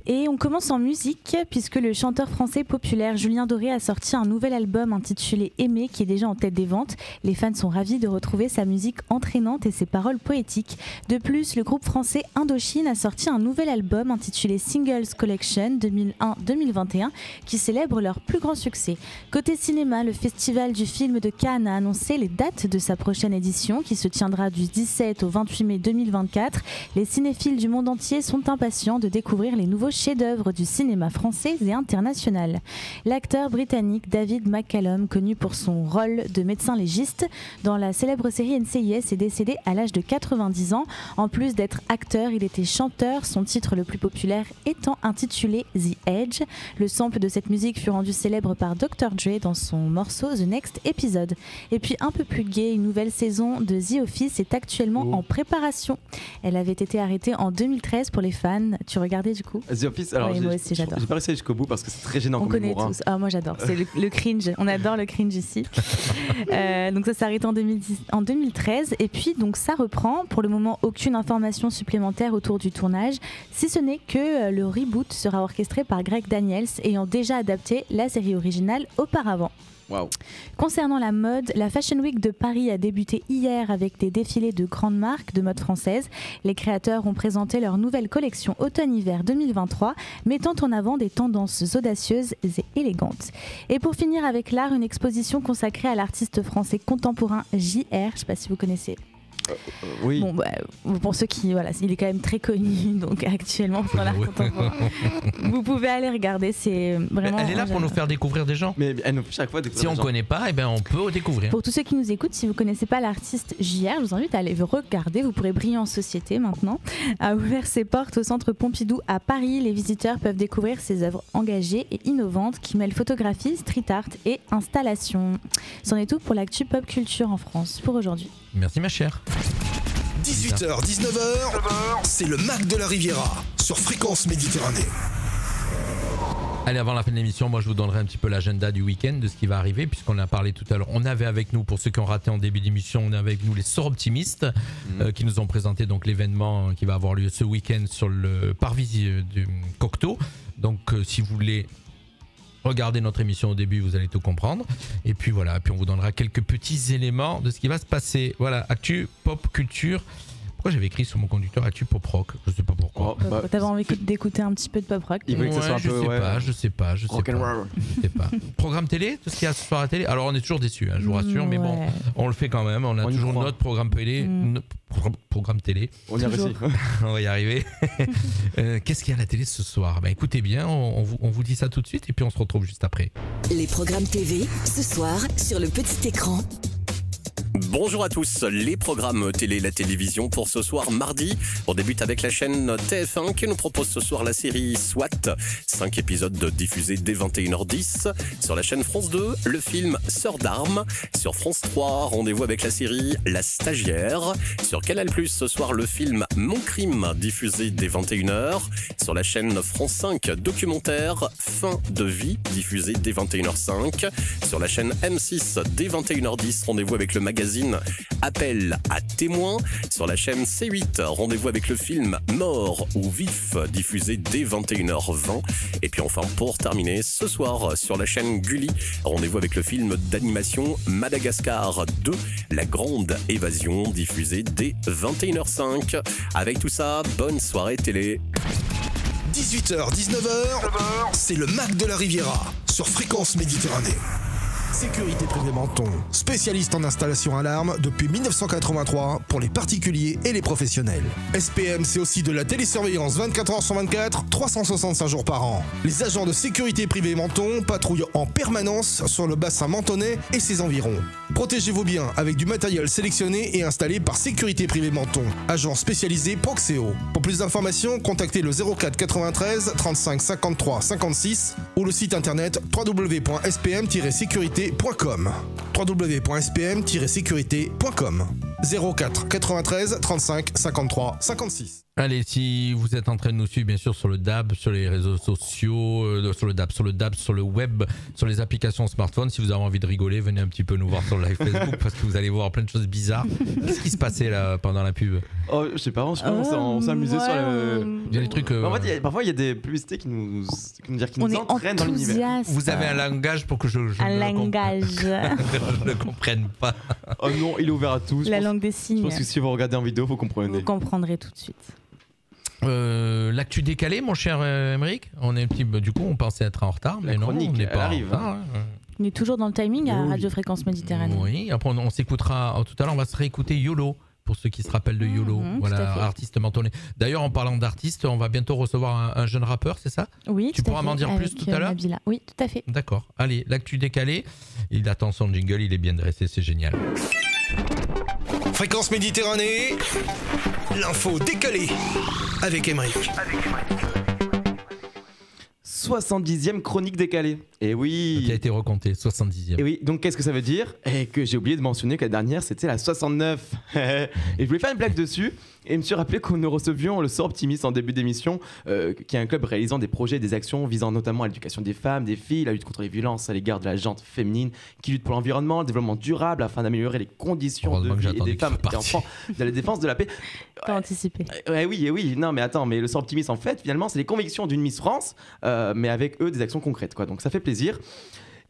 Et on commence en musique puisque le chanteur français populaire Julien Doré a sorti un nouvel album intitulé Aimer qui est déjà en tête des ventes. Les fans sont ravis de retrouver sa musique entraînante et ses paroles poétiques. De plus, le groupe français Indochine a sorti un nouvel album intitulé Singles Collection 2001-2021 qui célèbre leur plus grand succès. Côté cinéma, le Festival du film de Cannes a annoncé les dates de sa prochaine édition qui se tiendra du 17 au 28 mai 2024. Les cinéphiles du monde entier sont impatients de découvrir les nouveaux chef-d'œuvre du cinéma français et international. L'acteur britannique David McCallum, connu pour son rôle de médecin légiste dans la célèbre série NCIS, est décédé à l'âge de 90 ans. En plus d'être acteur, il était chanteur, son titre le plus populaire étant intitulé The Edge. Le sample de cette musique fut rendu célèbre par Dr. Dre dans son morceau The Next Episode. Et puis un peu plus gai, une nouvelle saison de The Office est actuellement en préparation. Elle avait été arrêtée en 2013 pour les fans. Tu regardais du coup? The Office, alors oui, moi aussi j'adore. J'ai pas réussi jusqu'au bout parce que c'est très gênant. On connaît tous. Ah, moi j'adore. C'est le cringe. On adore le cringe ici. Donc ça s'est arrêté en 2013 et puis donc ça reprend. Pour le moment, aucune information supplémentaire autour du tournage, si ce n'est que le reboot sera orchestré par Greg Daniels, ayant déjà adapté la série originale auparavant. Wow. Concernant la mode, la Fashion Week de Paris a débuté hier avec des défilés de grandes marques de mode française. Les créateurs ont présenté leur nouvelle collection automne-hiver 2023, mettant en avant des tendances audacieuses et élégantes. Et pour finir avec l'art, une exposition consacrée à l'artiste français contemporain JR, je ne sais pas si vous connaissez. Oui. Bon, pour ceux qui, voilà, il est quand même très connu, donc actuellement pour l'art contemporain. Vous pouvez aller regarder, c'est vraiment. Elle est là pour nous faire découvrir des gens. Mais elle nous fait chaque fois découvrir. Si on ne connaît pas, on peut découvrir. Pour tous ceux qui nous écoutent, si vous ne connaissez pas l'artiste JR, je vous invite à aller regarder. Vous pourrez briller en société maintenant. A ouvert ses portes au Centre Pompidou à Paris. Les visiteurs peuvent découvrir ses œuvres engagées et innovantes qui mêlent photographie, street art et installation. C'en est tout pour l'actu pop culture en France pour aujourd'hui. Merci ma chère. 18h, 19h, c'est le Mac de la Riviera sur Fréquence Méditerranée. Allez, avant la fin de l'émission, moi je vous donnerai un petit peu l'agenda du week-end de ce qui va arriver, puisqu'on a parlé tout à l'heure. On avait avec nous, pour ceux qui ont raté en début d'émission, on avait avec nous les Soroptimistes qui nous ont présenté donc l'événement qui va avoir lieu ce week-end sur le parvis du Cocteau. Donc si vous voulez regardez notre émission au début, vous allez tout comprendre. Et puis voilà, puis on vous donnera quelques petits éléments de ce qui va se passer. Voilà, actu, pop, culture. Pourquoi j'avais écrit sur mon conducteur actu pop rock? Je sais pas pourquoi. T'avais envie d'écouter un petit peu de pop rock. Il veut que ça soit un peu, je sais pas. Programme télé, tout ce qu'il y a ce soir à la télé. Alors on est toujours déçus, je vous rassure, mais bon, on le fait quand même. On a toujours notre programme télé. Programme télé. On y a réussi. On va y arriver. Qu'est-ce qu'il y a à la télé ce soir? Écoutez bien, on vous dit ça tout de suite et puis on se retrouve juste après. Les programmes TV, ce soir, sur le petit écran. Bonjour à tous, les programmes télé, la télévision pour ce soir mardi. On débute avec la chaîne TF1 qui nous propose ce soir la série SWAT. 5 épisodes diffusés dès 21h10. Sur la chaîne France 2, le film Sœurs d'armes. Sur France 3, rendez-vous avec la série La Stagiaire. Sur Canal+, ce soir, le film Mon Crime, diffusé dès 21h. Sur la chaîne France 5, documentaire Fin de vie, diffusé dès 21h05. Sur la chaîne M6, dès 21h10, rendez-vous avec le magazine Appel à témoins. Sur la chaîne C8, rendez-vous avec le film Mort ou Vif, diffusé dès 21h20. Et puis enfin, pour terminer, ce soir, sur la chaîne Gulli, rendez-vous avec le film d'animation Madagascar 2, La Grande Évasion, diffusé dès 21h05. Avec tout ça, bonne soirée télé. 18h, 19h, c'est le Mac de la Riviera sur Fréquence Méditerranée. Sécurité privée Menton, spécialiste en installation alarme depuis 1983 pour les particuliers et les professionnels. SPM, c'est aussi de la télésurveillance 24h/24, 365 jours par an. Les agents de sécurité privée Menton patrouillent en permanence sur le bassin mentonais et ses environs. Protégez vos biens avec du matériel sélectionné et installé par Sécurité privée Menton, agent spécialisé Proxéo. Pour plus d'informations, contactez le 04 93 35 53 56 ou le site internet www.spm-sécurité.com. www.spm-sécurité.com 04 93 35 53 56. Allez, si vous êtes en train de nous suivre, bien sûr, sur le DAB, sur les réseaux sociaux, sur le DAB, sur le web, sur les applications smartphone, si vous avez envie de rigoler, venez un petit peu nous voir sur le live Facebook parce que vous allez voir plein de choses bizarres. Qu'est-ce qui se passait là pendant la pub? Oh, je sais pas, on s'amusait sur le... Il y a des trucs... En fait, parfois, il y a des publicités qui nous entraînent dans l'univers. Vous avez un langage pour que je ne comprenne pas. Oh non, il est ouvert à tous. La langue des signes. Je pense que si vous regardez en vidéo, vous comprenez. Vous comprendrez tout de suite. L'actu décalée, mon cher Émeric, on est un petit peu, du coup, on pensait être en retard, mais non, on n'est pas arrive. En retard. On est toujours dans le timing à Radio Fréquence Méditerranée. Oui, après on s'écoutera tout à l'heure, on va se réécouter YOLO. Pour ceux qui se rappellent de YOLO, voilà, artiste mentonné. D'ailleurs, en parlant d'artiste, on va bientôt recevoir un jeune rappeur, c'est ça? Oui, tu pourras m'en dire plus tout à l'heure? Oui, tout à fait. D'accord. Allez, l'actu décalée. Il attend son jingle, il est bien dressé, c'est génial. Fréquence Méditerranée, l'info décalée avec Émeric. 70e chronique décalée. Et oui. Qui a été recomptée, 70e. Et oui, donc qu'est-ce que ça veut dire? Et que j'ai oublié de mentionner que la dernière, c'était la 69. Et je voulais faire une blague dessus. Et je me suis rappelé que nous recevions le Sort Optimiste en début d'émission, qui est un club réalisant des projets et des actions visant notamment à l'éducation des femmes, des filles, la lutte contre les violences à l'égard de la gente féminine, qui lutte pour l'environnement, le développement durable afin d'améliorer les conditions de vie et des femmes et enfants, de la défense de la paix. T'as anticipé. Oui. Non, mais attends, mais le Sort Optimiste, en fait, finalement, c'est les convictions d'une Miss France, mais avec eux des actions concrètes, quoi. Donc ça fait plaisir.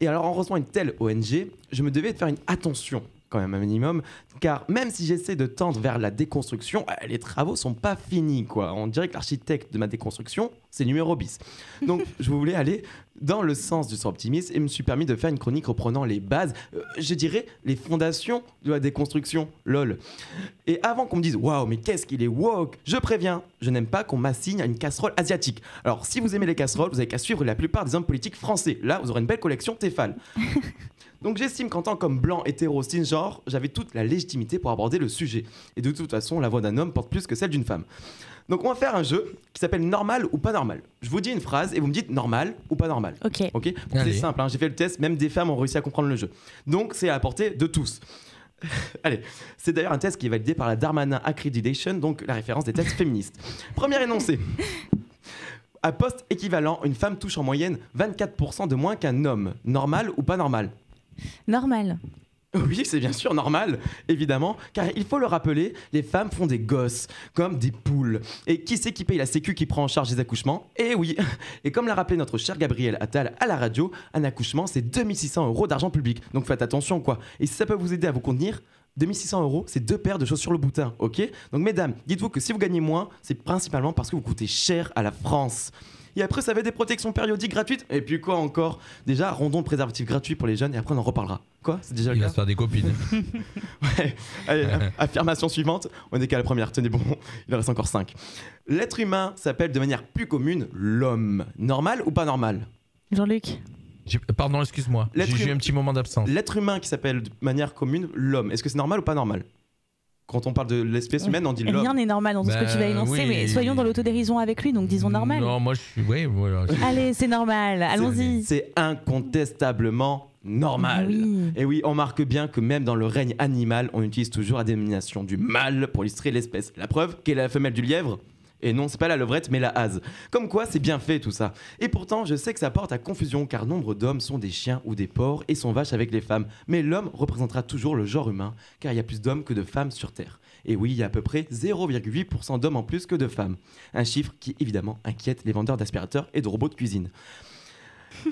Et alors, en recevant une telle ONG, je me devais de faire une attention quand même un minimum, car même si j'essaie de tendre vers la déconstruction, les travaux sont pas finis, quoi. On dirait que l'architecte de ma déconstruction, c'est numéro bis. Donc je voulais aller dans le sens du Sort Optimiste et me suis permis de faire une chronique reprenant les bases, je dirais les fondations de la déconstruction, lol. Et avant qu'on me dise « Waouh, mais qu'est-ce qu'il est woke !» je préviens, je n'aime pas qu'on m'assigne à une casserole asiatique. Alors si vous aimez les casseroles, vous avez qu'à suivre la plupart des hommes politiques français. Là, vous aurez une belle collection Tefal. Donc j'estime qu'en tant qu'homme blanc, hétéro, cisgenre, j'avais toute la légitimité pour aborder le sujet. Et de toute façon, la voix d'un homme porte plus que celle d'une femme. Donc on va faire un jeu qui s'appelle normal ou pas normal. Je vous dis une phrase et vous me dites normal ou pas normal. Ok. C'est simple, hein, j'ai fait le test, même des femmes ont réussi à comprendre le jeu. Donc c'est à la portée de tous. Allez, c'est d'ailleurs un test qui est validé par la Darmanin Accreditation, donc la référence des tests féministes. Premier énoncé. À poste équivalent, une femme touche en moyenne 24% de moins qu'un homme. Normal ou pas normal? Normal. Oui, c'est bien sûr normal, évidemment, car il faut le rappeler, les femmes font des gosses, comme des poules. Et qui c'est qui paye la sécu qui prend en charge les accouchements? Eh oui. Et comme l'a rappelé notre cher Gabriel Attal à la radio, un accouchement, c'est 2600 € d'argent public. Donc faites attention, quoi. Et si ça peut vous aider à vous contenir, 2600 €, c'est 2 paires de chaussures le boutin, ok? Donc mesdames, dites-vous que si vous gagnez moins, c'est principalement parce que vous coûtez cher à la France. Et après, ça va être des protections périodiques gratuites. Et puis quoi encore? Déjà, rendons le préservatif gratuit pour les jeunes et après on en reparlera. Quoi? C'est déjà le cas? Il va se faire des copines. Ouais. Allez, affirmation suivante. On est qu'à la première, tenez bon, il en reste encore 5. L'être humain s'appelle de manière plus commune l'homme. Normal ou pas normal? Jean-Luc. Pardon, excuse-moi. J'ai eu un petit moment d'absence. L'être humain qui s'appelle de manière commune l'homme. Est-ce que c'est normal ou pas normal? Quand on parle de l'espèce humaine, on dit l'homme. Rien n'est normal dans tout ce que tu vas énoncer, mais soyons dans l'autodérision avec lui, donc disons normal. Non, moi je suis... Oui, voilà. Allez, c'est normal, allons-y. C'est incontestablement normal. Oui. Et oui, on marque bien que même dans le règne animal, on utilise toujours la dénomination du mâle pour illustrer l'espèce. La preuve, quelle est la femelle du lièvre? Et non, c'est pas la levrette, mais la hase. Comme quoi, c'est bien fait tout ça. Et pourtant, je sais que ça porte à confusion, car nombre d'hommes sont des chiens ou des porcs et sont vaches avec les femmes. Mais l'homme représentera toujours le genre humain, car il y a plus d'hommes que de femmes sur Terre. Et oui, il y a à peu près 0,8% d'hommes en plus que de femmes. Un chiffre qui, évidemment, inquiète les vendeurs d'aspirateurs et de robots de cuisine.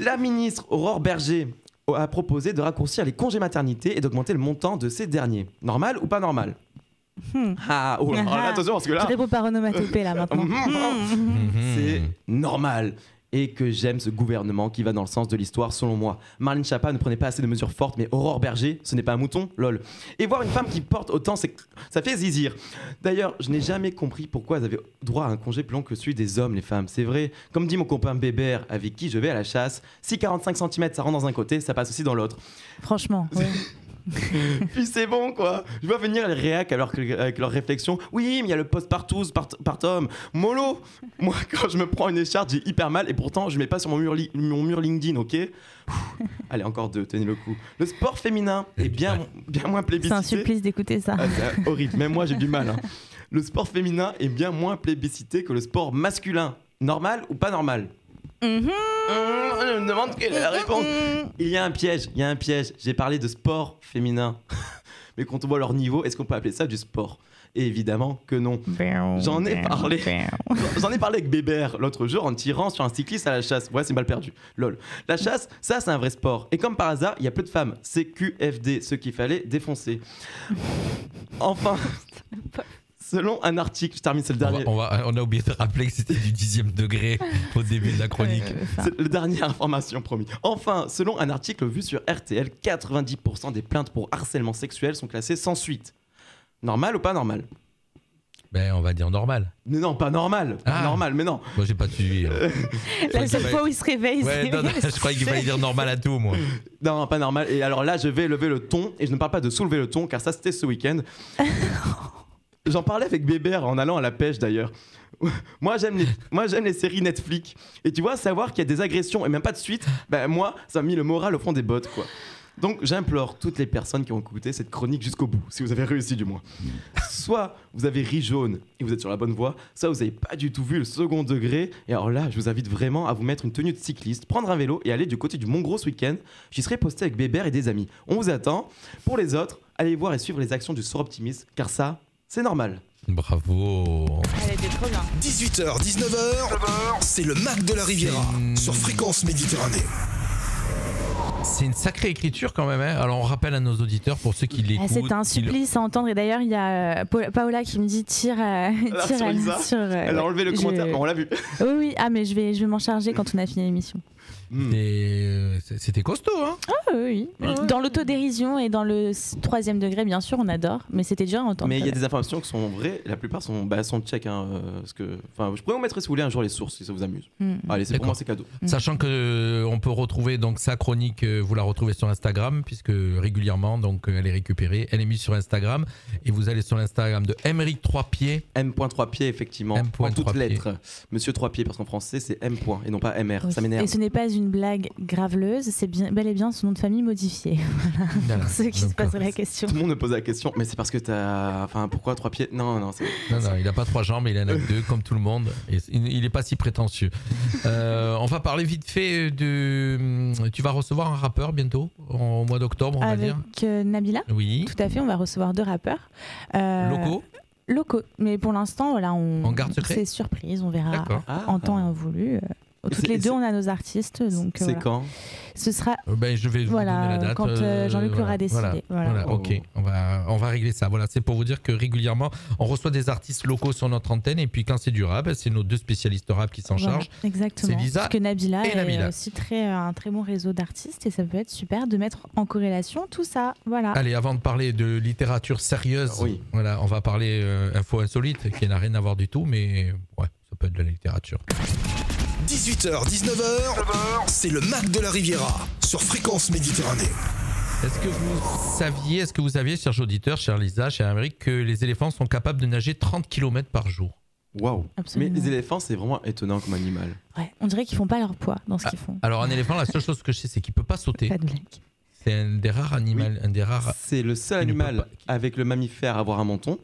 La ministre Aurore Berger a proposé de raccourcir les congés maternité et d'augmenter le montant de ces derniers. Normal ou pas normal? Ah, oh, alors là, attention, parce que là... Je réponds par onomatopée, là, maintenant. C'est normal. Et que j'aime ce gouvernement qui va dans le sens de l'histoire, selon moi. Marlène Schiappa ne prenait pas assez de mesures fortes, mais Aurore Berger, ce n'est pas un mouton, lol. Et voir une femme qui porte autant, ça fait zizir. D'ailleurs, je n'ai jamais compris pourquoi elles avaient droit à un congé plus long que celui des hommes, les femmes. C'est vrai, comme dit mon copain Bébert, avec qui je vais à la chasse, si 45 cm ça rentre dans un côté, ça passe aussi dans l'autre. Franchement, oui. Puis c'est bon quoi. Je vois venir les réacs avec leurs réflexions. Oui mais il y a le postpartum. Mollo. Moi quand je me prends une écharpe j'ai hyper mal et pourtant je mets pas sur mon mur LinkedIn, ok. Allez encore 2, tenez le coup. Le sport féminin est bien moins plébiscité. C'est un supplice d'écouter ça. C'est horrible, même moi j'ai du mal. Le sport féminin est bien moins plébiscité que le sport masculin. Normal ou pas normal? Je me demande quelle est la réponse. Il y a un piège. J'ai parlé de sport féminin. Mais quand on voit leur niveau, est-ce qu'on peut appeler ça du sport? Et évidemment que non. J'en ai parlé avec Bébert l'autre jour en tirant sur un cycliste à la chasse. Ouais, c'est mal perdu. Lol. La chasse, ça c'est un vrai sport. Et comme par hasard, il y a peu de femmes. CQFD, ce qu'il fallait défoncer. Enfin... Selon un article, je termine, c'est le dernier. On a oublié de rappeler que c'était du 10e degré au début de la chronique. C'est la dernière information, promis. Enfin, selon un article vu sur RTL, 90% des plaintes pour harcèlement sexuel sont classées sans suite. Normal ou pas normal? Ben, on va dire normal. Mais non, pas normal. Pas normal, mais non. Moi, j'ai pas suivi. La seule fois où il se réveille, ouais, non, je croyais qu'il fallait dire normal à tout, moi. Non, pas normal. Et alors là, je vais lever le ton. Et je ne parle pas de soulever le ton, car ça, c'était ce week-end. J'en parlais avec Bébert en allant à la pêche d'ailleurs. Moi j'aime les séries Netflix. Et tu vois, savoir qu'il y a des agressions et même pas de suite, ben moi ça m'a mis le moral au fond des bottes quoi. Donc j'implore toutes les personnes qui ont écouté cette chronique jusqu'au bout, si vous avez réussi du moins. Soit vous avez ri jaune et vous êtes sur la bonne voie, soit vous n'avez pas du tout vu le second degré. Et alors là, je vous invite vraiment à vous mettre une tenue de cycliste, prendre un vélo et aller du côté du Mont-Gros ce week-end. J'y serai posté avec Bébert et des amis. On vous attend. Pour les autres, allez voir et suivre les actions du Soir Optimiste, car ça, c'est normal. Bravo. Elle était trop bien. 18h, 19h, c'est le Mac de la Riviera sur Fréquence Méditerranée. C'est une sacrée écriture quand même. Hein. Alors on rappelle à nos auditeurs, pour ceux qui l'écoutent. C'est un supplice à entendre. Et d'ailleurs, il y a Paola qui me dit tire sur elle a enlevé le commentaire, mais on l'a vu. Oui, ah, mais je vais m'en charger quand on a fini l'émission. C'était costaud, hein? Ah oui. Dans l'autodérision et dans le 3e degré, bien sûr, on adore, mais c'était dur à entendre. Mais il y a des informations qui sont vraies, la plupart sont check. Hein, parce que, je pourrais vous mettre, si vous voulez, un jour les sources, si ça vous amuse. Allez, pour moi, c'est cadeau. Sachant qu'on peut retrouver donc, sa chronique, vous la retrouvez sur Instagram, puisque régulièrement, donc, elle est récupérée, elle est mise sur Instagram, et vous allez sur l'Instagram de Aymeric 3 pieds. M.3 pieds, effectivement. En toutes lettres. Monsieur 3 pieds, parce qu'en français, c'est M. et non pas MR. Ça m'énerve. Et ce n'est pas une blague graveleuse, c'est bel et bien son nom de famille modifié. Voilà. Pour ceux qui se posent la question. Tout le monde me pose la question, mais c'est parce que t'as. Enfin, pourquoi 3 pieds? Non, il n'a pas 3 jambes, il en a 2 comme tout le monde. Et il n'est pas si prétentieux. On va parler vite fait de. Tu vas recevoir un rappeur bientôt, au mois d'octobre, on va dire. Avec Nabila. Oui. Tout à fait, on va recevoir 2 rappeurs. Locaux, mais pour l'instant, voilà, on garde secret. C'est surprise, on verra en temps et en voulu. Toutes les deux, on a nos artistes. Donc, c'est quand? Ce sera. Je vais vous donner la date. Quand Jean-Luc l'aura décidé. Voilà. Ok, on va régler ça. Voilà, c'est pour vous dire que régulièrement, on reçoit des artistes locaux sur notre antenne. Et puis quand c'est du rap, c'est nos 2 spécialistes rap qui s'en chargent. Exactement. C'est Lisa. Parce que Nabila est aussi un très bon réseau d'artistes. Et ça peut être super de mettre en corrélation tout ça. Voilà. Allez, avant de parler de littérature sérieuse, voilà, on va parler info insolite qui n'a rien à voir du tout. Mais ouais, ça peut être de la littérature. 18h, 19h, c'est le Mac de la Riviera sur Fréquence Méditerranée. Est-ce que vous saviez, chers auditeurs, chers Lisa, cher Aymeric, que les éléphants sont capables de nager 30 km par jour? Waouh! Mais les éléphants, c'est vraiment étonnant comme animal. Ouais, on dirait qu'ils font pas leur poids dans ce qu'ils font. Alors un éléphant, la seule chose que je sais, c'est qu'il peut pas sauter. Pas de blague. C'est un des rares animaux, C'est le seul animal avec le mammifère à avoir un menton.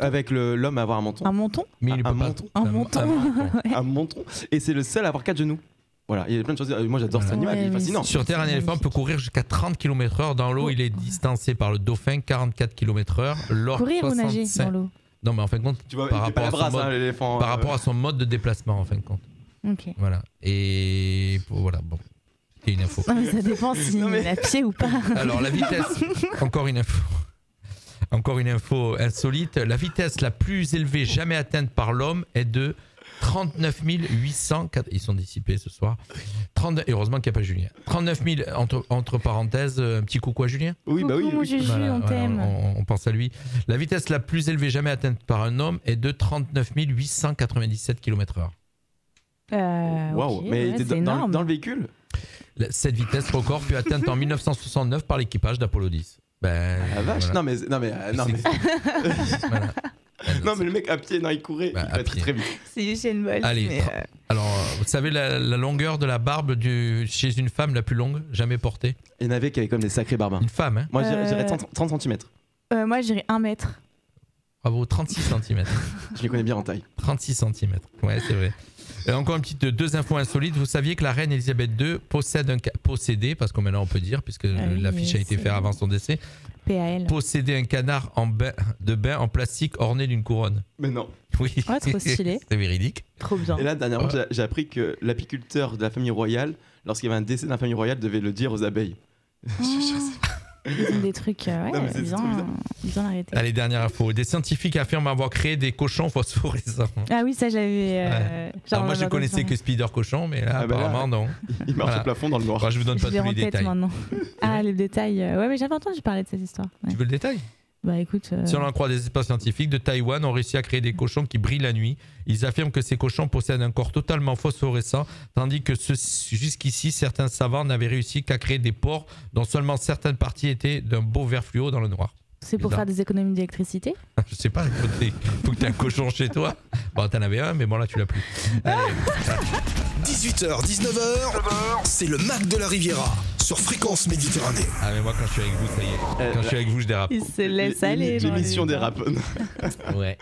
Avec l'homme à avoir un menton. Un menton? Mais il un menton. Et c'est le seul à avoir 4 genoux. Voilà, il y a plein de choses. Moi j'adore cet animal, il est fascinant. Sur Terre, un éléphant peut courir jusqu'à 30 km/h. Dans l'eau, il est distancé par le dauphin, 44 km/h. Courir ou nager dans l'eau? Non, mais en fin de compte, par rapport à son mode de déplacement, en fin de compte. Ok. Voilà. Et voilà, bon. C'est une info. Non, mais ça dépend s'il est à pied ou pas. Alors, la vitesse, encore une info. Encore une info insolite. La vitesse la plus élevée jamais atteinte par l'homme est de 39 800. Ils sont dissipés ce soir. Heureusement qu'il n'y a pas Julien. 39 000, entre parenthèses, un petit coucou à Julien. Oui, bah oui. Juju, Voilà, on t'aime. on pense à lui. La vitesse la plus élevée jamais atteinte par un homme est de 39 897 km/h. Waouh, ok, mais ouais, t'es c'est énorme. dans le véhicule? Cette vitesse record fut atteinte en 1969 par l'équipage d'Apollo 10. Ben, La vache, voilà. non mais Voilà. non mais le mec à pied, non il courait, Bah, il va à pied. très vite. C'est Usain Bolt. Allez, mais, alors, vous savez la longueur de la barbe chez une femme la plus longue jamais portée? Il y en avait qui avaient comme des sacrés barbins. Une femme, hein? Moi j'irais 30 cm. moi, j'irais 1 mètre. Bravo, 36 cm. Je les connais bien en taille. 36 cm, ouais, c'est vrai. Et encore une petite deux infos insolites. Vous saviez que la reine Elisabeth II possédait, parce que maintenant on peut dire, puisque l'affiche a été faite avant son décès, PAL. possédait un canard de bain en plastique orné d'une couronne. Mais non. Oui. Ouais, trop stylé. C'est véridique. Trop bien. Et là, dernièrement, j'ai appris que l'apiculteur de la famille royale, lorsqu'il y avait un décès de la famille royale, devait le dire aux abeilles. Ils ont des trucs, ouais, Non, mais c'est trop bizarre. ils ont arrêté. Allez, dernière info. Des scientifiques affirment avoir créé des cochons phosphorescents. Ah oui, ça j'avais. Alors moi je connaissais que Spider Cochon, mais là apparemment non. Il marche au plafond dans le noir. Moi, je vous donne pas tous les détails. Maintenant. Ah, les détails. Ouais, mais j'avais entendu parler de cette histoire. Ouais. Tu veux le détail? Bah écoute. Si on en croit des experts scientifiques de Taïwan, ont réussi à créer des cochons qui brillent la nuit. Ils affirment que ces cochons possèdent un corps totalement phosphorescent, tandis que jusqu'ici, certains savants n'avaient réussi qu'à créer des pores dont seulement certaines parties étaient d'un beau vert fluo dans le noir. C'est pour faire des économies d'électricité? Je sais pas, faut que tu aies un cochon chez toi. Bon, t'en avais un, mais bon là tu l'as plus. Allez. 18h, 19h, c'est le Mac de la Riviera sur Fréquence Méditerranée. Ah mais moi quand je suis avec vous, ça y est. Quand je suis avec vous, je dérape. Il se laisse aller. L'émission dérape. Ouais.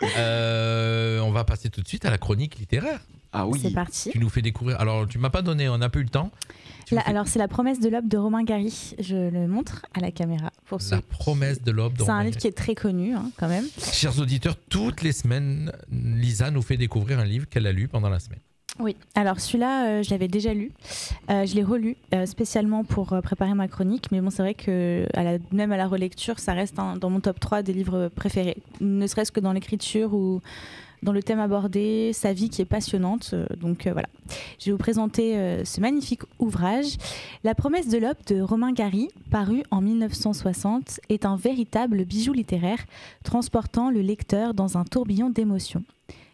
On va passer tout de suite à la chronique littéraire. Ah oui. C'est parti. Tu nous fais découvrir. Alors tu m'as pas donné, on n'a pas eu le temps. Alors c'est La promesse de l'aube de Romain Gary. Je le montre à la caméra pour ceux. La promesse de l'aube de Romain C'est un Gary. livre qui est très connu quand même. Chers auditeurs, toutes les semaines, Lisa nous fait découvrir un livre qu'elle a lu pendant la semaine. Oui, alors celui-là, je l'avais déjà lu. Je l'ai relu spécialement pour préparer ma chronique. Mais bon, c'est vrai que même à la relecture, ça reste dans mon top 3 des livres préférés. Ne serait-ce que dans l'écriture ou dans le thème abordé, sa vie qui est passionnante. Donc voilà, je vais vous présenter ce magnifique ouvrage. La promesse de l'aube de Romain Gary, paru en 1960, est un véritable bijou littéraire transportant le lecteur dans un tourbillon d'émotions.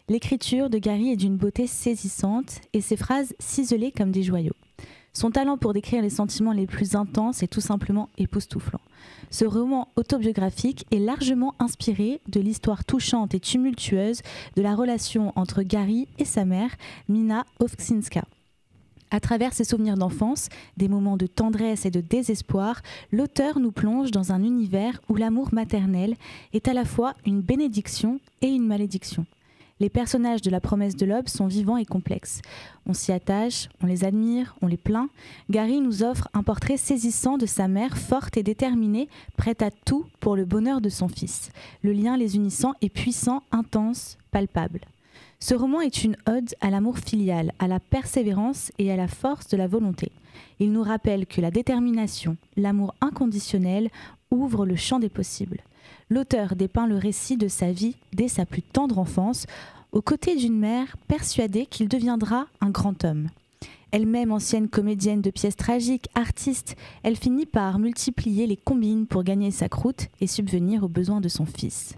L'écriture de Gary est d'une beauté saisissante et ses phrases ciselées comme des joyaux. Son talent pour décrire les sentiments les plus intenses est tout simplement époustouflant. Ce roman autobiographique est largement inspiré de l'histoire touchante et tumultueuse de la relation entre Gary et sa mère, Mina Ovczynska. À travers ses souvenirs d'enfance, des moments de tendresse et de désespoir, l'auteur nous plonge dans un univers où l'amour maternel est à la fois une bénédiction et une malédiction. Les personnages de La promesse de l'aube sont vivants et complexes. On s'y attache, on les admire, on les plaint. Gary nous offre un portrait saisissant de sa mère forte et déterminée, prête à tout pour le bonheur de son fils. Le lien les unissant est puissant, intense, palpable. Ce roman est une ode à l'amour filial, à la persévérance et à la force de la volonté. Il nous rappelle que la détermination, l'amour inconditionnel ouvrent le champ des possibles. L'auteur dépeint le récit de sa vie dès sa plus tendre enfance, aux côtés d'une mère persuadée qu'il deviendra un grand homme. Elle-même ancienne comédienne de pièces tragiques, artiste, elle finit par multiplier les combines pour gagner sa croûte et subvenir aux besoins de son fils.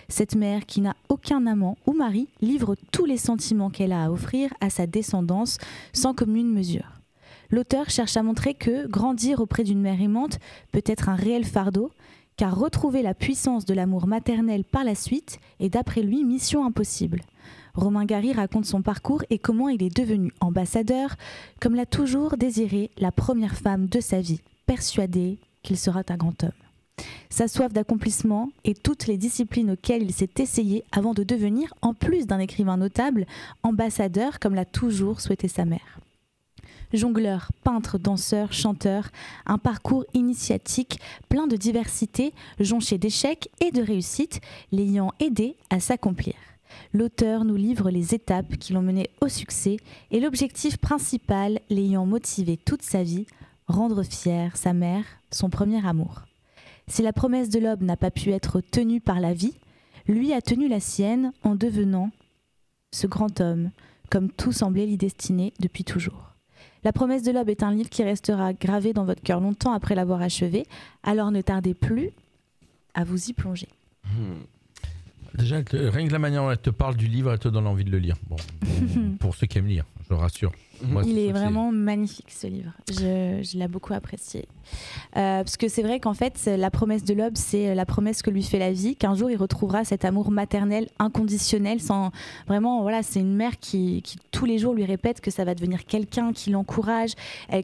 Cette mère qui n'a aucun amant ou mari livre tous les sentiments qu'elle a à offrir à sa descendance sans commune mesure. L'auteur cherche à montrer que grandir auprès d'une mère aimante peut être un réel fardeau, car retrouver la puissance de l'amour maternel par la suite est d'après lui mission impossible. Romain Gary raconte son parcours et comment il est devenu ambassadeur, comme l'a toujours désiré la première femme de sa vie, persuadée qu'il sera un grand homme. Sa soif d'accomplissement et toutes les disciplines auxquelles il s'est essayé avant de devenir, en plus d'un écrivain notable, ambassadeur comme l'a toujours souhaité sa mère. Jongleur, peintre, danseur, chanteur, un parcours initiatique plein de diversité, jonché d'échecs et de réussites, l'ayant aidé à s'accomplir. L'auteur nous livre les étapes qui l'ont mené au succès et l'objectif principal l'ayant motivé toute sa vie, rendre fière sa mère, son premier amour. Si la promesse de l'aube n'a pas pu être tenue par la vie, lui a tenu la sienne en devenant ce grand homme, comme tout semblait l'y destiner depuis toujours. La promesse de l'aube est un livre qui restera gravé dans votre cœur longtemps après l'avoir achevé, alors ne tardez plus à vous y plonger. Déjà, rien que la manière dont elle te parle du livre, elle te donne envie de le lire. Bon, pour ceux qui aiment lire, je rassure. Moi, il est vraiment magnifique ce livre, je l'ai beaucoup apprécié. Parce que c'est vrai qu'en fait, la promesse de l'aube, c'est la promesse que lui fait la vie, qu'un jour il retrouvera cet amour maternel inconditionnel, sans vraiment, voilà, c'est une mère qui tous les jours lui répète que ça va devenir quelqu'un, qui l'encourage,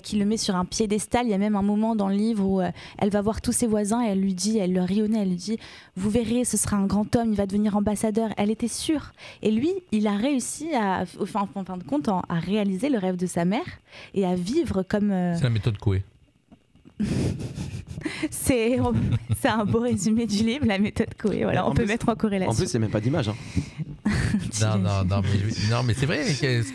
qui le met sur un piédestal. Il y a même un moment dans le livre où elle va voir tous ses voisins et elle lui dit, elle leur rit au nez, elle lui dit, vous verrez, ce sera un grand homme, il va devenir ambassadeur. Elle était sûre. Et lui, il a réussi en fin de compte à réaliser le rêve de sa mère et à vivre comme... C'est la méthode Coué. C'est un beau résumé du livre, la méthode Coué. Voilà, on peut mettre en corrélation. En plus, c'est même pas d'image. Hein. non, mais c'est vrai. Est-ce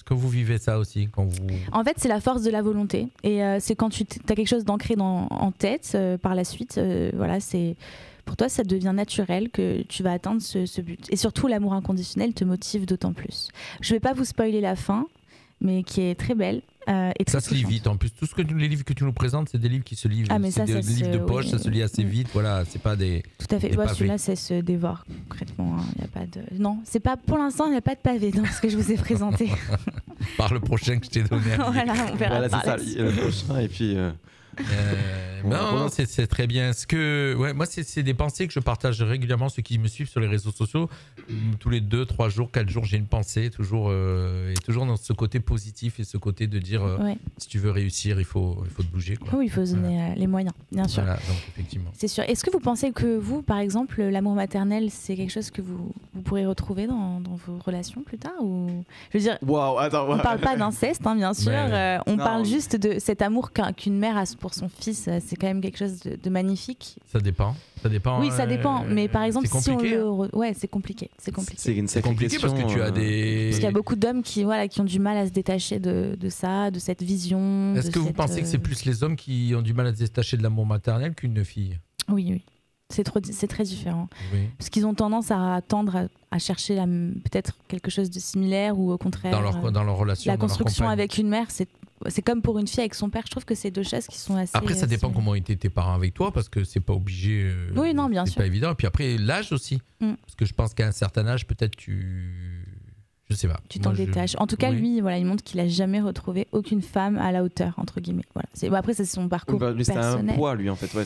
que vous vivez ça aussi quand vous... En fait, c'est la force de la volonté. Et c'est quand tu as quelque chose d'ancré en tête, par la suite, voilà, c'est... Pour toi, ça devient naturel que tu vas atteindre ce but. Et surtout, l'amour inconditionnel te motive d'autant plus. Je ne vais pas vous spoiler la fin, mais qui est très belle. Et très ça se lit vite. En plus, les livres que tu nous présentes, c'est des livres qui se lisent. C'est des livres de poche, ça se lit assez vite. Voilà, c'est pas des. Tout à fait. Celui-là, ça se dévore concrètement. Il y a pas de. Non, c'est pas pour l'instant. Il n'y a pas de pavé dans ce que je vous ai présenté. Par le prochain que je t'ai donné. Voilà, on verra. Voilà, c'est ça. Le prochain et puis. Non, c'est très bien. Moi, c'est des pensées que je partage régulièrement. Ceux qui me suivent sur les réseaux sociaux, tous les 2, 3 jours, 4 jours, j'ai une pensée, toujours dans ce côté positif et ce côté de dire si tu veux réussir, il faut te bouger, quoi. Oui, il faut se donner les moyens, bien sûr. Voilà, donc effectivement. C'est sûr. Est-ce que vous pensez que vous, par exemple, l'amour maternel, c'est quelque chose que vous pourrez retrouver dans vos relations plus tard, ou je veux dire, on parle pas d'inceste, hein, bien sûr. On parle juste de cet amour qu'une mère a pour son fils. C'est quand même quelque chose de magnifique. Ça dépend. Oui, ça dépend. Mais par exemple, si on le... Ouais, c'est compliqué. C'est compliqué parce que tu as des... Parce qu'il y a beaucoup d'hommes qui ont du mal à se détacher de ça, de cette vision. Est-ce que vous pensez que c'est plus les hommes qui ont du mal à se détacher de l'amour maternel qu'une fille ? Oui. C'est très différent. Oui. Parce qu'ils ont tendance à tendre à chercher peut-être quelque chose de similaire, ou au contraire... Dans leur relation. La construction avec une mère, c'est comme pour une fille avec son père. Je trouve que c'est deux choses qui sont assez... Après, ça dépend comment étaient tes parents avec toi, parce que c'est pas obligé... oui, non, bien sûr. C'est pas évident. Et puis après, l'âge aussi. Parce que je pense qu'à un certain âge, peut-être je sais pas. Tu t'en détaches. En tout cas, lui, voilà, il montre qu'il a jamais retrouvé aucune femme à la hauteur, entre guillemets. Voilà. Après, c'est son parcours personnel. C'était un poids, lui, en fait. Ouais,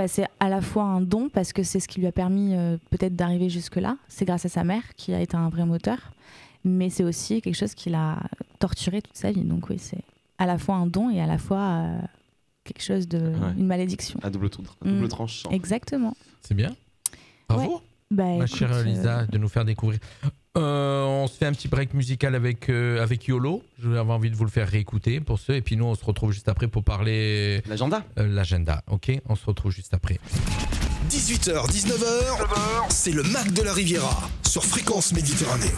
c'est à la fois un don, parce que c'est ce qui lui a permis peut-être d'arriver jusque-là. C'est grâce à sa mère qui a été un vrai moteur. Mais c'est aussi quelque chose qui l'a torturé toute sa vie. Donc oui, c'est à la fois un don et à la fois quelque chose une malédiction. À double tranchant. Exactement. C'est bien. Bravo. Ma chère Lisa, de nous faire découvrir. On se fait un petit break musical avec YOLO. J'avais envie de vous le faire réécouter pour ceux. Et puis nous, on se retrouve juste après pour parler... L'agenda, ok. On se retrouve juste après. 18h, 19h, c'est le Mac de la Riviera sur Fréquence Méditerranée.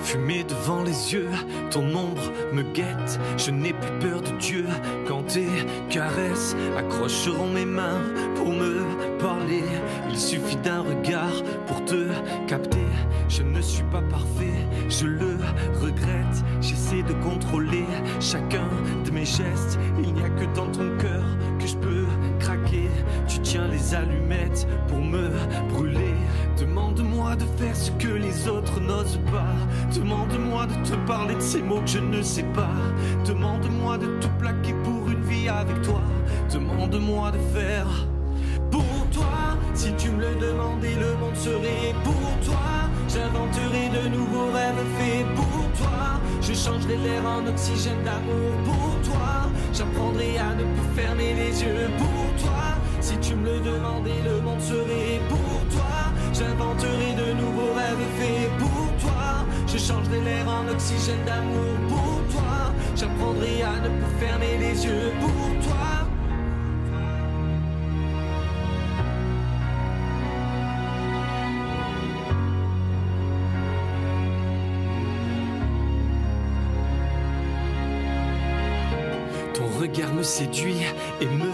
Fumée devant les yeux, ton ombre me guette. Je n'ai plus peur de Dieu quand tes caresses accrocheront mes mains pour me parler. Il suffit d'un regard pour te capter. Je ne suis pas parfait, je le regrette. J'essaie de contrôler chacun de mes gestes. Il n'y a que dans ton cœur que je peux craquer. Tu tiens les allumettes pour me brûler. Demande-moi de faire ce que les autres n'osent pas. Demande-moi de te parler de ces mots que je ne sais pas. Demande-moi de tout plaquer pour une vie avec toi. Demande-moi de faire pour toi. Si tu me le demandais, le monde serait pour toi. J'inventerai de nouveaux rêves faits pour toi. Je changerai l'air en oxygène d'amour pour toi. J'apprendrai à ne plus fermer les yeux pour toi. Si tu me le demandais, le monde serait pour toi. J'inventerai de nouveaux rêves faits pour toi. Je changerai l'air en oxygène d'amour pour toi. J'apprendrai à ne plus fermer les yeux pour toi. regard me séduit et me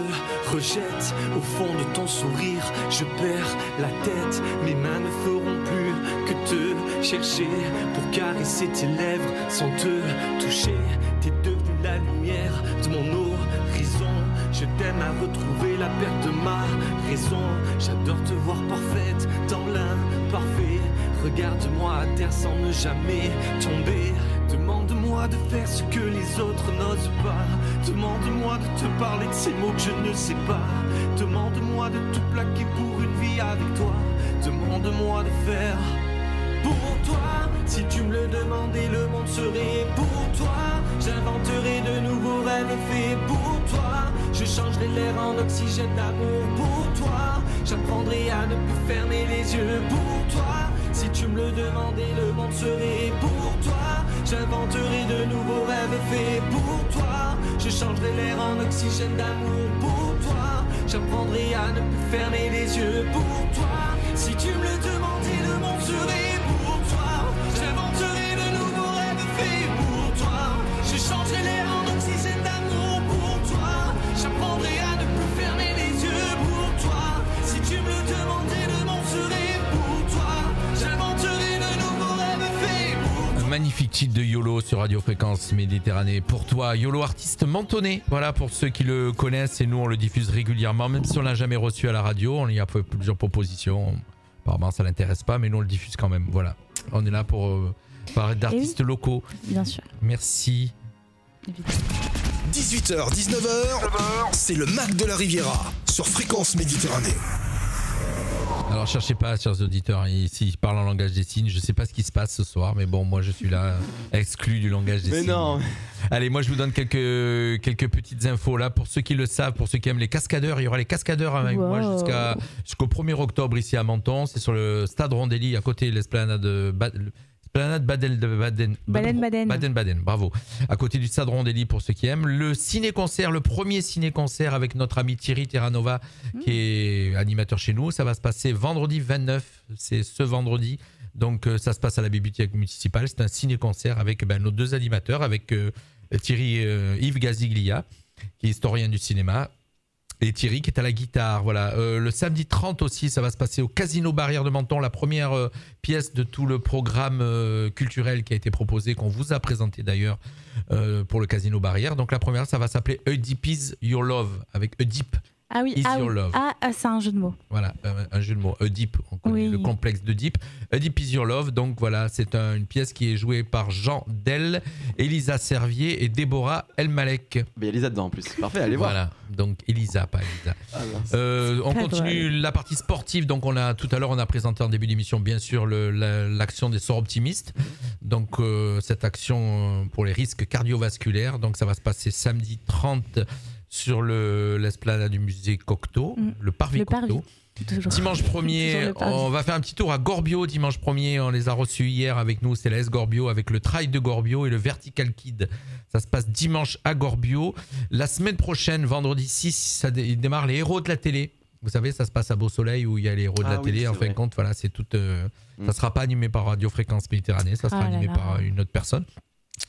rejette. Au fond de ton sourire, je perds la tête. Mes mains ne feront plus que te chercher pour caresser tes lèvres sans te toucher. T'es devenu la lumière de mon horizon. Je t'aime à retrouver la perte de ma raison. J'adore te voir parfaite dans l'imparfait. Regarde-moi à terre sans ne jamais tomber. Demande-moi de faire ce que les autres n'osent pas. Demande-moi de te parler de ces mots que je ne sais pas. Demande-moi de tout plaquer pour une vie avec toi. Demande-moi de faire pour toi. Si tu me le demandais, le monde serait pour toi. J'inventerai de nouveaux rêves faits pour toi. Je changerai l'air en oxygène d'amour pour toi. J'apprendrai à ne plus fermer les yeux pour toi. Si tu me le demandais, le monde serait pour toi. J'inventerai de nouveaux rêves faits pour toi. Je changerai l'air en oxygène d'amour pour toi. J'apprendrai à ne plus fermer les yeux pour toi. Si tu me le demandais, le monde serait pour toi. J'inventerai de nouveaux rêves faits pour toi. Je changerai l'air en oxygène d'amour pour toi. J'apprendrai à ne plus fermer les yeux pour toi. Si tu me le demandais, le monde serait pour toi. J'inventerai de nouveaux rêves faits pour toi. Un magnifique titre de YOLO sur Radio Fréquence Méditerranée. Pour toi, YOLO, artiste mentonné. Voilà, pour ceux qui le connaissent, et nous on le diffuse régulièrement, même si on l'a jamais reçu à la radio. On y a fait plusieurs propositions. Apparemment ça l'intéresse pas, mais nous on le diffuse quand même. Voilà, on est là pour parler d'artistes locaux. Bien sûr. Merci. 18h, 19h, c'est le Mac de la Riviera sur Fréquence Méditerranée. Alors cherchez pas, chers auditeurs, ici ils parlent en langage des signes. Je sais pas ce qui se passe ce soir, mais bon, moi je suis là, exclu du langage des signes. Mais non. Allez, moi je vous donne quelques petites infos là. Pour ceux qui le savent, pour ceux qui aiment les cascadeurs, il y aura les cascadeurs avec moi jusqu'au 1er octobre ici à Menton. C'est sur le stade Rondelli, à côté de l'esplanade Baden-Baden, bravo. À côté du stade Rondelli pour ceux qui aiment. Le ciné-concert, le premier ciné-concert avec notre ami Thierry Terranova qui est animateur chez nous. Ça va se passer vendredi 29, c'est ce vendredi. Donc ça se passe à la bibliothèque municipale. C'est un ciné-concert avec nos deux animateurs, avec Thierry Yves Gaziglia, qui est historien du cinéma. Et Thierry qui est à la guitare. Voilà. Le samedi 30 aussi, ça va se passer au Casino Barrière de Menton, la première pièce de tout le programme culturel qui a été proposé, qu'on vous a présenté d'ailleurs pour le Casino Barrière. Donc la première, ça va s'appeler Oedipe is Your Love, avec Oedipe. Ah oui, Your Love. C'est un jeu de mots. Voilà, un jeu de mots. Oedipe, on connaît le complexe d'Oedipe. Oedipe is Your Love, donc voilà, c'est une pièce qui est jouée par Jean Del, Elisa Servier et Déborah Elmalek. Il y a Elisa dedans en plus, parfait, allez voir. Voilà, donc Elisa, pas Elisa. On continue la partie sportive, donc tout à l'heure on a présenté en début d'émission bien sûr l'action des Sorts Optimistes. Donc cette action pour les risques cardiovasculaires, donc ça va se passer samedi 30 sur l'esplanade du musée Cocteau, le Parvis Cocteau. Dimanche 1er, on va faire un petit tour à Gorbio. Dimanche 1er, on les a reçus hier avec nous, c'est la S Gorbio avec le Trail de Gorbio et le Vertical Kid. Ça se passe dimanche à Gorbio. La semaine prochaine, vendredi 6, il démarre les héros de la télé. Vous savez, ça se passe à Beau Soleil où il y a les héros de la télé. En fin de compte, voilà, c'est tout. Ça sera pas animé par Radio Fréquence Méditerranée, ça sera animé par une autre personne.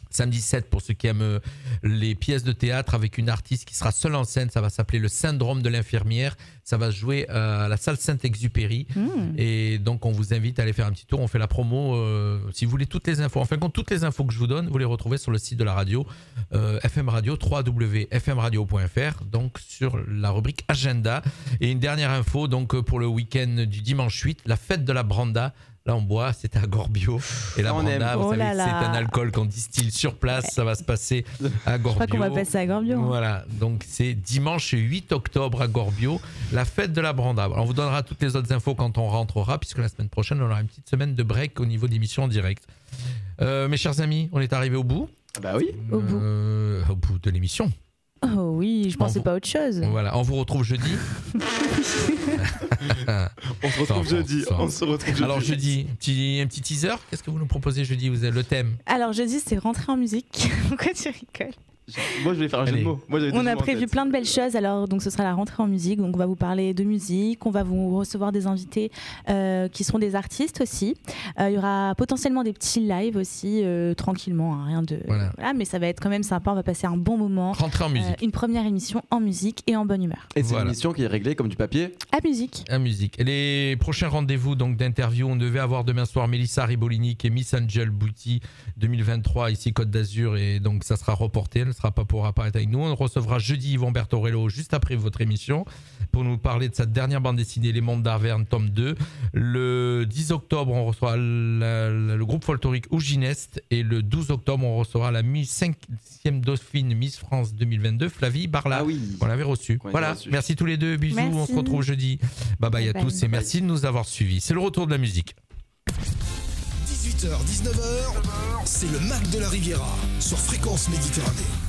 Samedi 7 pour ceux qui aiment les pièces de théâtre avec une artiste qui sera seule en scène, ça va s'appeler Le Syndrome de l'infirmière, ça va se jouer à la salle Saint-Exupéry et donc on vous invite à aller faire un petit tour, on fait la promo si vous voulez toutes les infos, en fin de compte toutes les infos que je vous donne vous les retrouvez sur le site de la radio FM Radio, www.fmradio.fr, donc sur la rubrique agenda. Et une dernière info donc pour le week-end du dimanche 8, la fête de la Branda. Là, on boit, c'était à Gorbio. Et la Branda, vous savez, c'est un alcool qu'on distille sur place. Ça va se passer à Gorbio. Je crois qu'on va passer à Gorbio. Voilà, donc c'est dimanche 8 octobre à Gorbio, la fête de la Branda. On vous donnera toutes les autres infos quand on rentrera, puisque la semaine prochaine, on aura une petite semaine de break au niveau d'émissions en direct. Mes chers amis, on est arrivé au bout. Bah oui. Au bout de l'émission. Oh oui, je pensais pas à autre chose. Voilà, on vous retrouve jeudi. On se retrouve jeudi. Alors jeudi, un petit teaser. Qu'est-ce que vous nous proposez jeudi? Vous avez le thème? Alors jeudi, c'est rentrer en musique. Pourquoi tu rigoles? Moi, je vais faire un jeu de mots. On a prévu plein de belles choses. Alors, donc, ce sera la rentrée en musique. Donc, on va vous parler de musique. On va vous recevoir des invités qui seront des artistes aussi. Il y aura potentiellement des petits lives aussi, tranquillement. Rien de. Voilà, mais ça va être quand même sympa. On va passer un bon moment. Rentrée en musique. Une première émission en musique et en bonne humeur. Et c'est une émission qui est réglée comme du papier. À musique. À musique. Et les prochains rendez-vous donc d'interview, on devait avoir demain soir Mélissa Ribolini qui est Miss Angel Booty 2023 ici Côte d'Azur, et donc ça sera reporté. Elle ne sera pas pour apparaître avec nous. On recevra jeudi Yvon Bertorello juste après votre émission pour nous parler de sa dernière bande dessinée Les Mondes d'Arverne tome 2. Le 10 octobre, on reçoit le groupe folklorique Ouginest, et le 12 octobre, on recevra la 5e dauphine Miss France 2022, Flavie Barla. Ah oui. On l'avait reçue. Voilà, merci tous les deux. Bisous, merci. On se retrouve jeudi. Bye bye à tous et merci de nous avoir suivis. C'est le retour de la musique. 18h, 19h, c'est le Mac de la Riviera sur Fréquence Méditerranée.